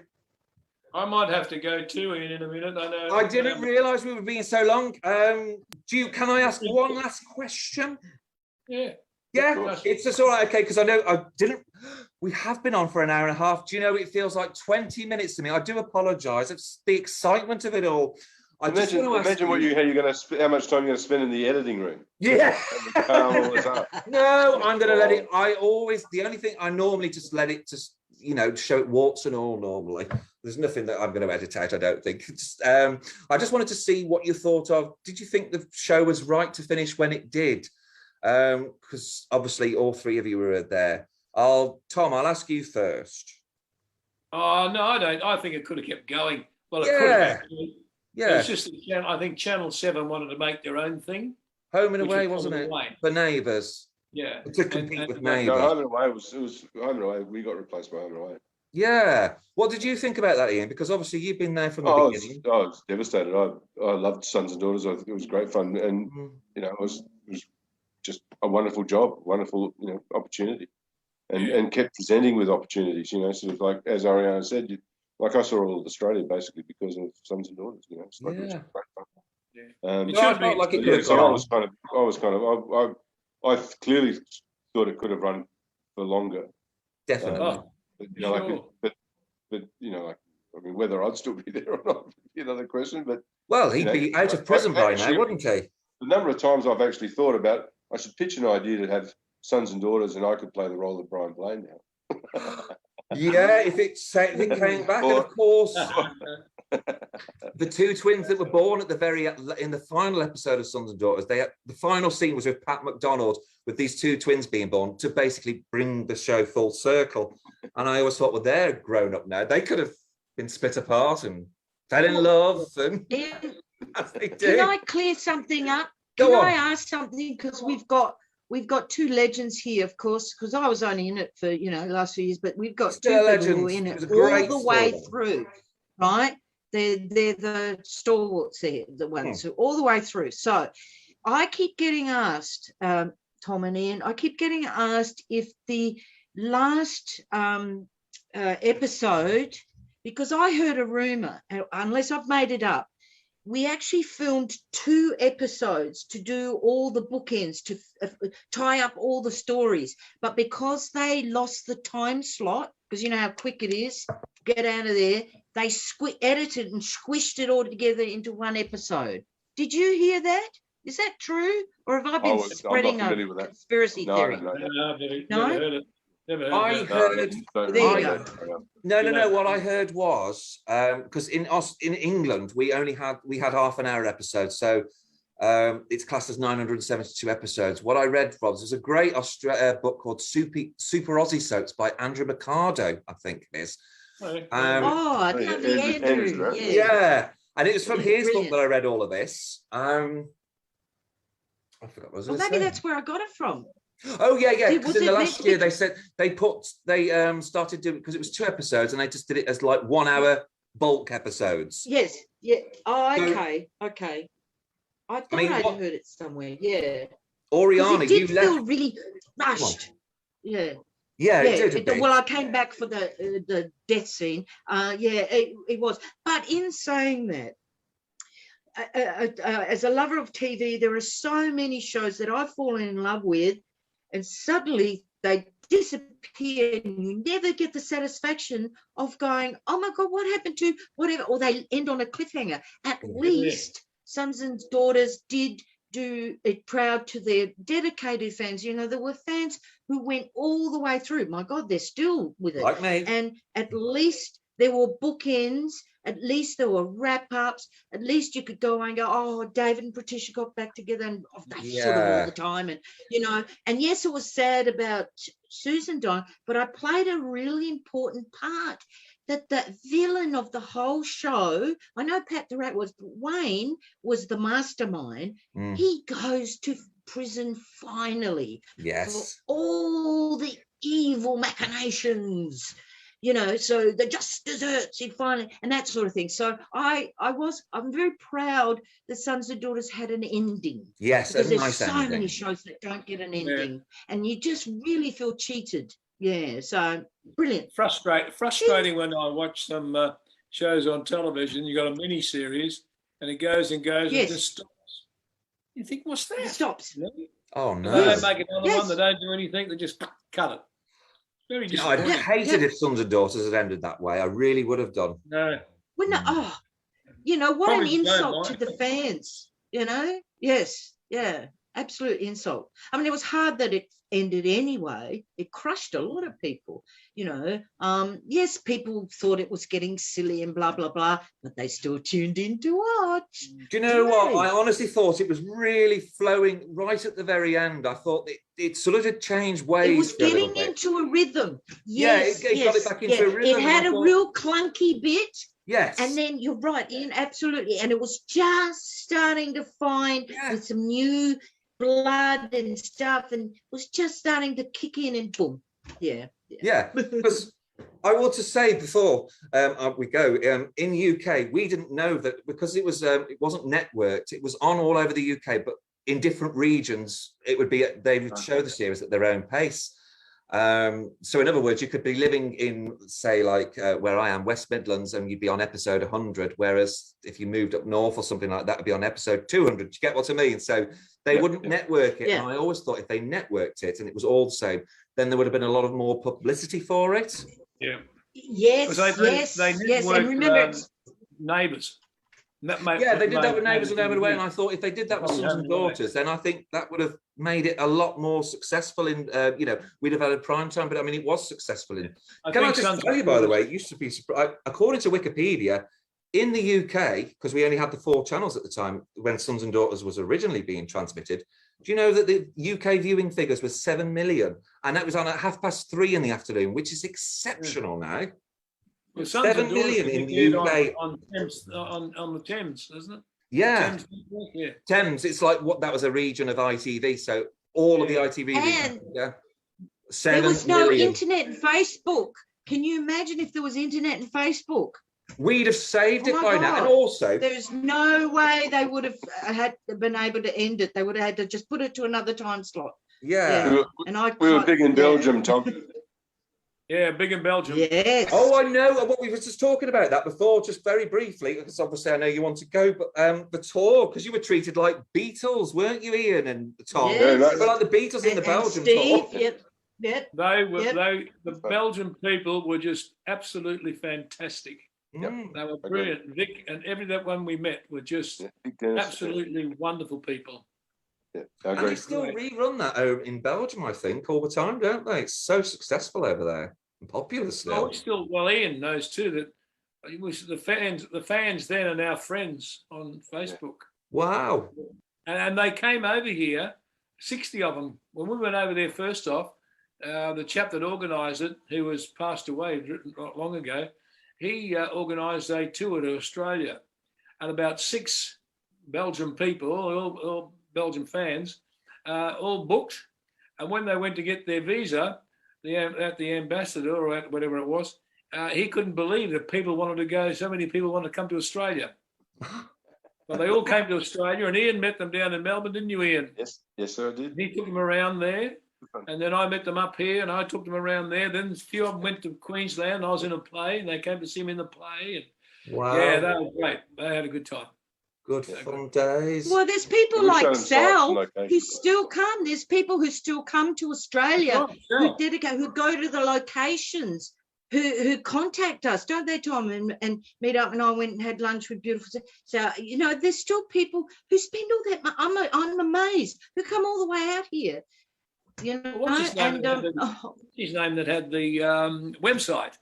I might have to go too, Ian, in a minute. I know. I didn't realise we were being so long. Can I ask one last question? Yeah. Yeah, it's just all right, okay, because I know we have been on for an hour and a half. Do you know, it feels like 20 minutes to me. I do apologise. It's the excitement of it all. Imagine how much time you're going to spend in the editing room. Yeah. No, I'm going to let it. The only thing I normally just let it just, you know, show it warts and all normally. There's nothing that I'm going to edit out, I don't think. I just wanted to see what you thought of. Did you think the show was right to finish when it did? Because obviously all three of you were there. Tom, I'll ask you first. Oh, no, I don't. I think it could have kept going. Well, it Yeah. could have. Yeah. It's just that I think Channel 7 wanted to make their own thing. Home and Away, wasn't it? For Neighbours. Yeah. To compete with No, Neighbours. Home and Away was Home and Away. We got replaced by Home and Away. Yeah. What did you think about that, Ian? Because obviously you've been there from the beginning. I was devastated. I loved Sons and Daughters. I think it was great fun, and you know, it was just a wonderful job, wonderful, you know, opportunity, and kept presenting with opportunities. You know, sort of like as Oriana said, like I saw all of Australia basically because of Sons and Daughters. You know, it's like it was great fun. Yeah. I felt like it could have So gone. I clearly thought it could have run for longer. Definitely. But, you know, Sure. but you know, like, I mean, whether I'd still be there or not would be another question. But Well, he'd be out of prison by now, wouldn't he? the number of times I've actually thought about, I should pitch an idea to have Sons and Daughters, and I could play the role of Brian Blaine now. Yeah, if it came back, and of course, the two twins that were born in the final episode of Sons and Daughters, the final scene was with Pat McDonald, with these two twins being born to basically bring the show full circle. And I always thought, well, they're grown up now. They could have been split apart and fell in love, and as they do. Can I clear something up? Go on. I ask something? Because we've got two legends here, of course, because I was only in it for, you know, last few years, but we've got Still two people who are legends. in It was it a all great the way story. through, right? They're the stalwarts there, the ones who all the way through. So I keep getting asked, Tom and Ian, I keep getting asked if the last episode, because I heard a rumor, unless I've made it up, we actually filmed 2 episodes to do all the bookends, to tie up all the stories. But because they lost the time slot, because you know how quick it is to get out of there, they edited and squished it all together into 1 episode. Did you hear that? Is that true? Or have I been spreading a conspiracy theory? No, I've never No? heard it. Never heard I that. heard. There you go. No. What I heard was because in England we had half an hour episodes, so it's classed as 972 episodes. What I read was there's a great book called Super Aussie Soaps by Andrew Mercado, I think it is. I love the Andrew. Yeah, and it was from his book that I read all of this. I forgot what I was Well, gonna maybe say. that's where I got it from. Oh yeah. Because Was in the it last year they said they started doing, because it was 2 episodes and they just did it as like 1 hour bulk episodes. Yes. Yeah. Oh, So- okay. I thought I'd heard it somewhere. Yeah. Oriana, It did you feel left. really rushed. Yeah. Yeah, it did. a bit. Well, I came back for the death scene. It was. But in saying that, as a lover of TV, there are so many shows that I've fallen in love with, and suddenly they disappear, and you never get the satisfaction of going, "Oh my God, what happened to whatever?" Or they end on a cliffhanger. At least Sons and Daughters did do it proud to their dedicated fans. You know, there were fans who went all the way through. My God, they're still with it. Like me. And at least there were bookends. At least there were wrap-ups. At least you could go and go, oh, David and Patricia got back together, and they sort of all the time. And, you know, and yes, it was sad about Susan dying, but I played a really important part. That the villain of the whole show, I know Pat the Rat was, but Wayne was the mastermind. He goes to prison finally. Yes. For all the evil machinations. You know, so the just desserts it finally, and that sort of thing. So I'm very proud that Sons and Daughters had an ending. Yes, because there's nice so ending. many shows that don't get an ending, and you just really feel cheated. Yeah, so brilliant. Frustrating when I watch some shows on television. You got a mini series, and it goes and goes and just stops. You think, what's that? It stops. Oh no! They don't make another one. They don't do anything. They just cut it. Very I'd hated if Sons and Daughters had ended that way. I really would have done. No. Well, no, you know, what probably an insult to the fans, you know? Yes, yeah, absolute insult. I mean, it was hard that it ended anyway. It crushed a lot of people, you know. Yes, people thought it was getting silly and blah, blah, blah, but they still tuned in to watch. Do you know what? I honestly thought it was really flowing right at the very end. I thought it sort of had changed ways. It was getting into a rhythm. Yes, it got it back into a rhythm. It had a real clunky bit. Yes. And then you're right, Ian, absolutely. And it was just starting to find with some new blood and stuff, and was just starting to kick in, and boom. Yeah. Because I want to say before we go, in UK, we didn't know that because it wasn't networked, it was on all over the UK, but in different regions, they would show the series at their own pace. So in other words, you could be living in, say, like where I am, West Midlands, and you'd be on episode 100, whereas if you moved up north or something like that, it'd be on episode 200. Do you get what I mean? So they wouldn't network it. And I always thought if they networked it and it was all the same, then there would have been a lot of more publicity for it. Yeah. Yes, they networked, and remember Neighbours. They did that with Neighbours and Home and Away, and I thought if they did that with Sons and Daughters, then I think that would have made it a lot more successful in, we'd have had a prime time, but I mean, it was successful in. Can I just tell you, by the way, it used to be, according to Wikipedia, in the UK, because we only had the 4 channels at the time when Sons and Daughters was originally being transmitted, do you know that the UK viewing figures were 7 million? And that was on at 3:30 in the afternoon, which is exceptional now. Well, 7 million in the UK. On the Thames, isn't it? Yeah. Thames, it's like that was a region of ITV. So all of the ITV region. Yeah. 7 there was no million. internet and Facebook. Can you imagine if there was internet and Facebook? We'd have saved it by now. And also, there's no way they would have been able to end it. They would have had to just put it to another time slot. Yeah. We were big in Belgium, Tom. Yeah, big in Belgium. Yes. Oh, I know. What we were just talking about that before, just very briefly, because obviously I know you want to go, but the tour, because you were treated like Beatles, weren't you, Ian and Tom? Yes. But like the Beatles in the Belgium Steve, tour. Yep. The Belgian people were just absolutely fantastic. Yep. They were brilliant. Vic and every one we met were just absolutely wonderful people. Yeah, and they still rerun that over in Belgium, I think, all the time, don't they? It's so successful over there and popular still. Well, Ian knows too that it was the fans then are now friends on Facebook. Wow. And they came over here, 60 of them. When we went over there first off, the chap that organised it, who was passed away not long ago, he organised a tour to Australia, and about 6 Belgian people, all Belgian fans, all booked. And when they went to get their visa, at the ambassador or at whatever it was, he couldn't believe that people wanted to go. So many people wanted to come to Australia. But they all came to Australia, and Ian met them down in Melbourne, didn't you, Ian? Yes, sir, I did. He took them around there. And then I met them up here, and I took them around there. Then a few of them went to Queensland. I was in a play, and they came to see me in the play. And wow. Yeah, that was great. They had a good time. Good fun days. Well, there's people like Sal who still come. There's people who still come to Australia who go to the locations, who contact us, don't they, Tom, and meet up. And I went and had lunch with beautiful. So, you know, there's still people who spend all that. I'm amazed who come all the way out here. You know, What's his name? and His name that had the website.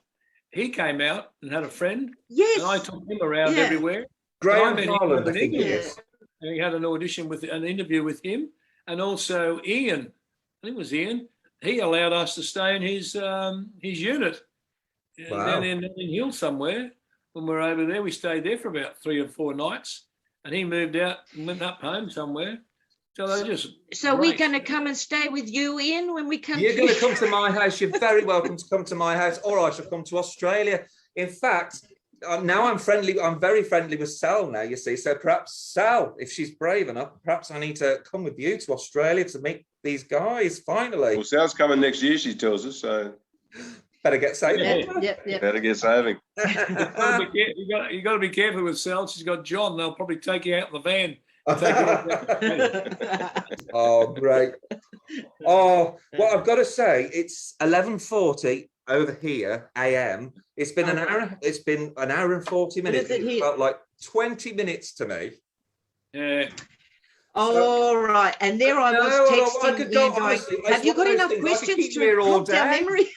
He came out and had a friend, yes, and I took him around everywhere. Graham I met him Holland, at I an think it interview. is. And he had an audition with an interview with him, and also Ian. I think it was Ian. He allowed us to stay in his unit down in Notting Hill somewhere. When we were over there, we stayed there for about 3 or 4 nights, and he moved out and went up home somewhere. So they're just so we're going to come and stay with you, Ian, when we come. You're going to come to my house. You're very welcome to come to my house, or I shall come to Australia. In fact, now I'm friendly. I'm very friendly with Sal now, you see. So perhaps Sal, if she's brave enough, perhaps I need to come with you to Australia to meet these guys finally. Well, Sal's coming next year, she tells us, so better get saving. Yeah. better get saving. You got to be careful with Sal. She's got John. They'll probably take you out in the van. Oh, great. Oh, well, I've got to say, it's 11:40 over here AM. It's been an hour. It's been an hour and 40 minutes. It felt like 20 minutes to me. Yeah. All right, and there I was texting you going, have you got enough questions to prompt our memory?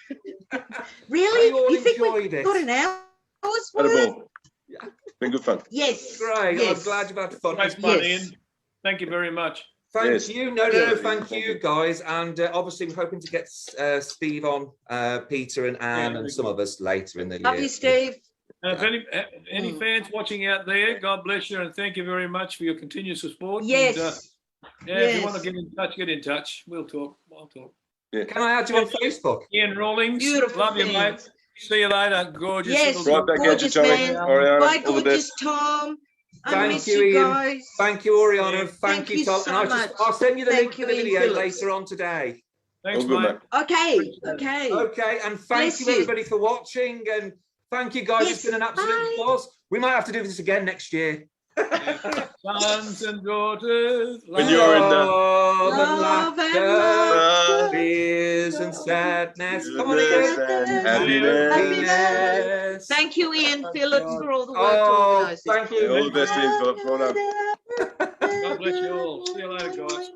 Really? You think we've got an hour's worth? Yeah. Been good fun. Yes. Great. Yes. I'm glad you've had fun. Nice fun, Ian. Thank you very much. Thank you. No, thank you, guys. And obviously, we're hoping to get Steve on, Peter and Anne and some of us later in the year. Love you, Steve. If any fans watching out there, God bless you, and thank you very much for your continuous support. Yes. And, if you want to get in touch. We'll talk. I'll talk. Yeah. Can I add you on Facebook? Ian Rawlings. Beautiful. Love you, mate. See you later. Gorgeous. Yes. Right back at you, Tommy. Oriana, Bye, all the gorgeous best. Tom. I Thank miss you, you Ian. guys. Thank you, Oriana. Yeah. Thank you, Todd. so And much. I'll send you the link to the Ian video Phillips. later on today. Thanks, All good, mate. mate. Okay. Okay. Okay, and thank Bless you, you. everybody, for watching. And thank you, guys. Yes, It's been an absolute bye. applause. We might have to do this again next year. Sons and daughters. When you're in the Love and Love and laughter, laughter, fears and sadness. Come on, Ian. happiness. Thank you, Ian Phillips, for all the work to Oh, organise this. thank you. All the best, Ian Phillips. Well done. God bless you all. See you later, guys.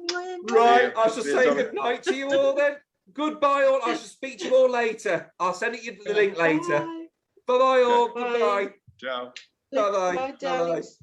Right, I shall See you, say Tommy. good night to you all then. Goodbye, all. I shall speak to you all later. I'll send you the link later. Bye-bye, all. Bye. Goodbye. Ciao. Bye-bye. Bye, darlings.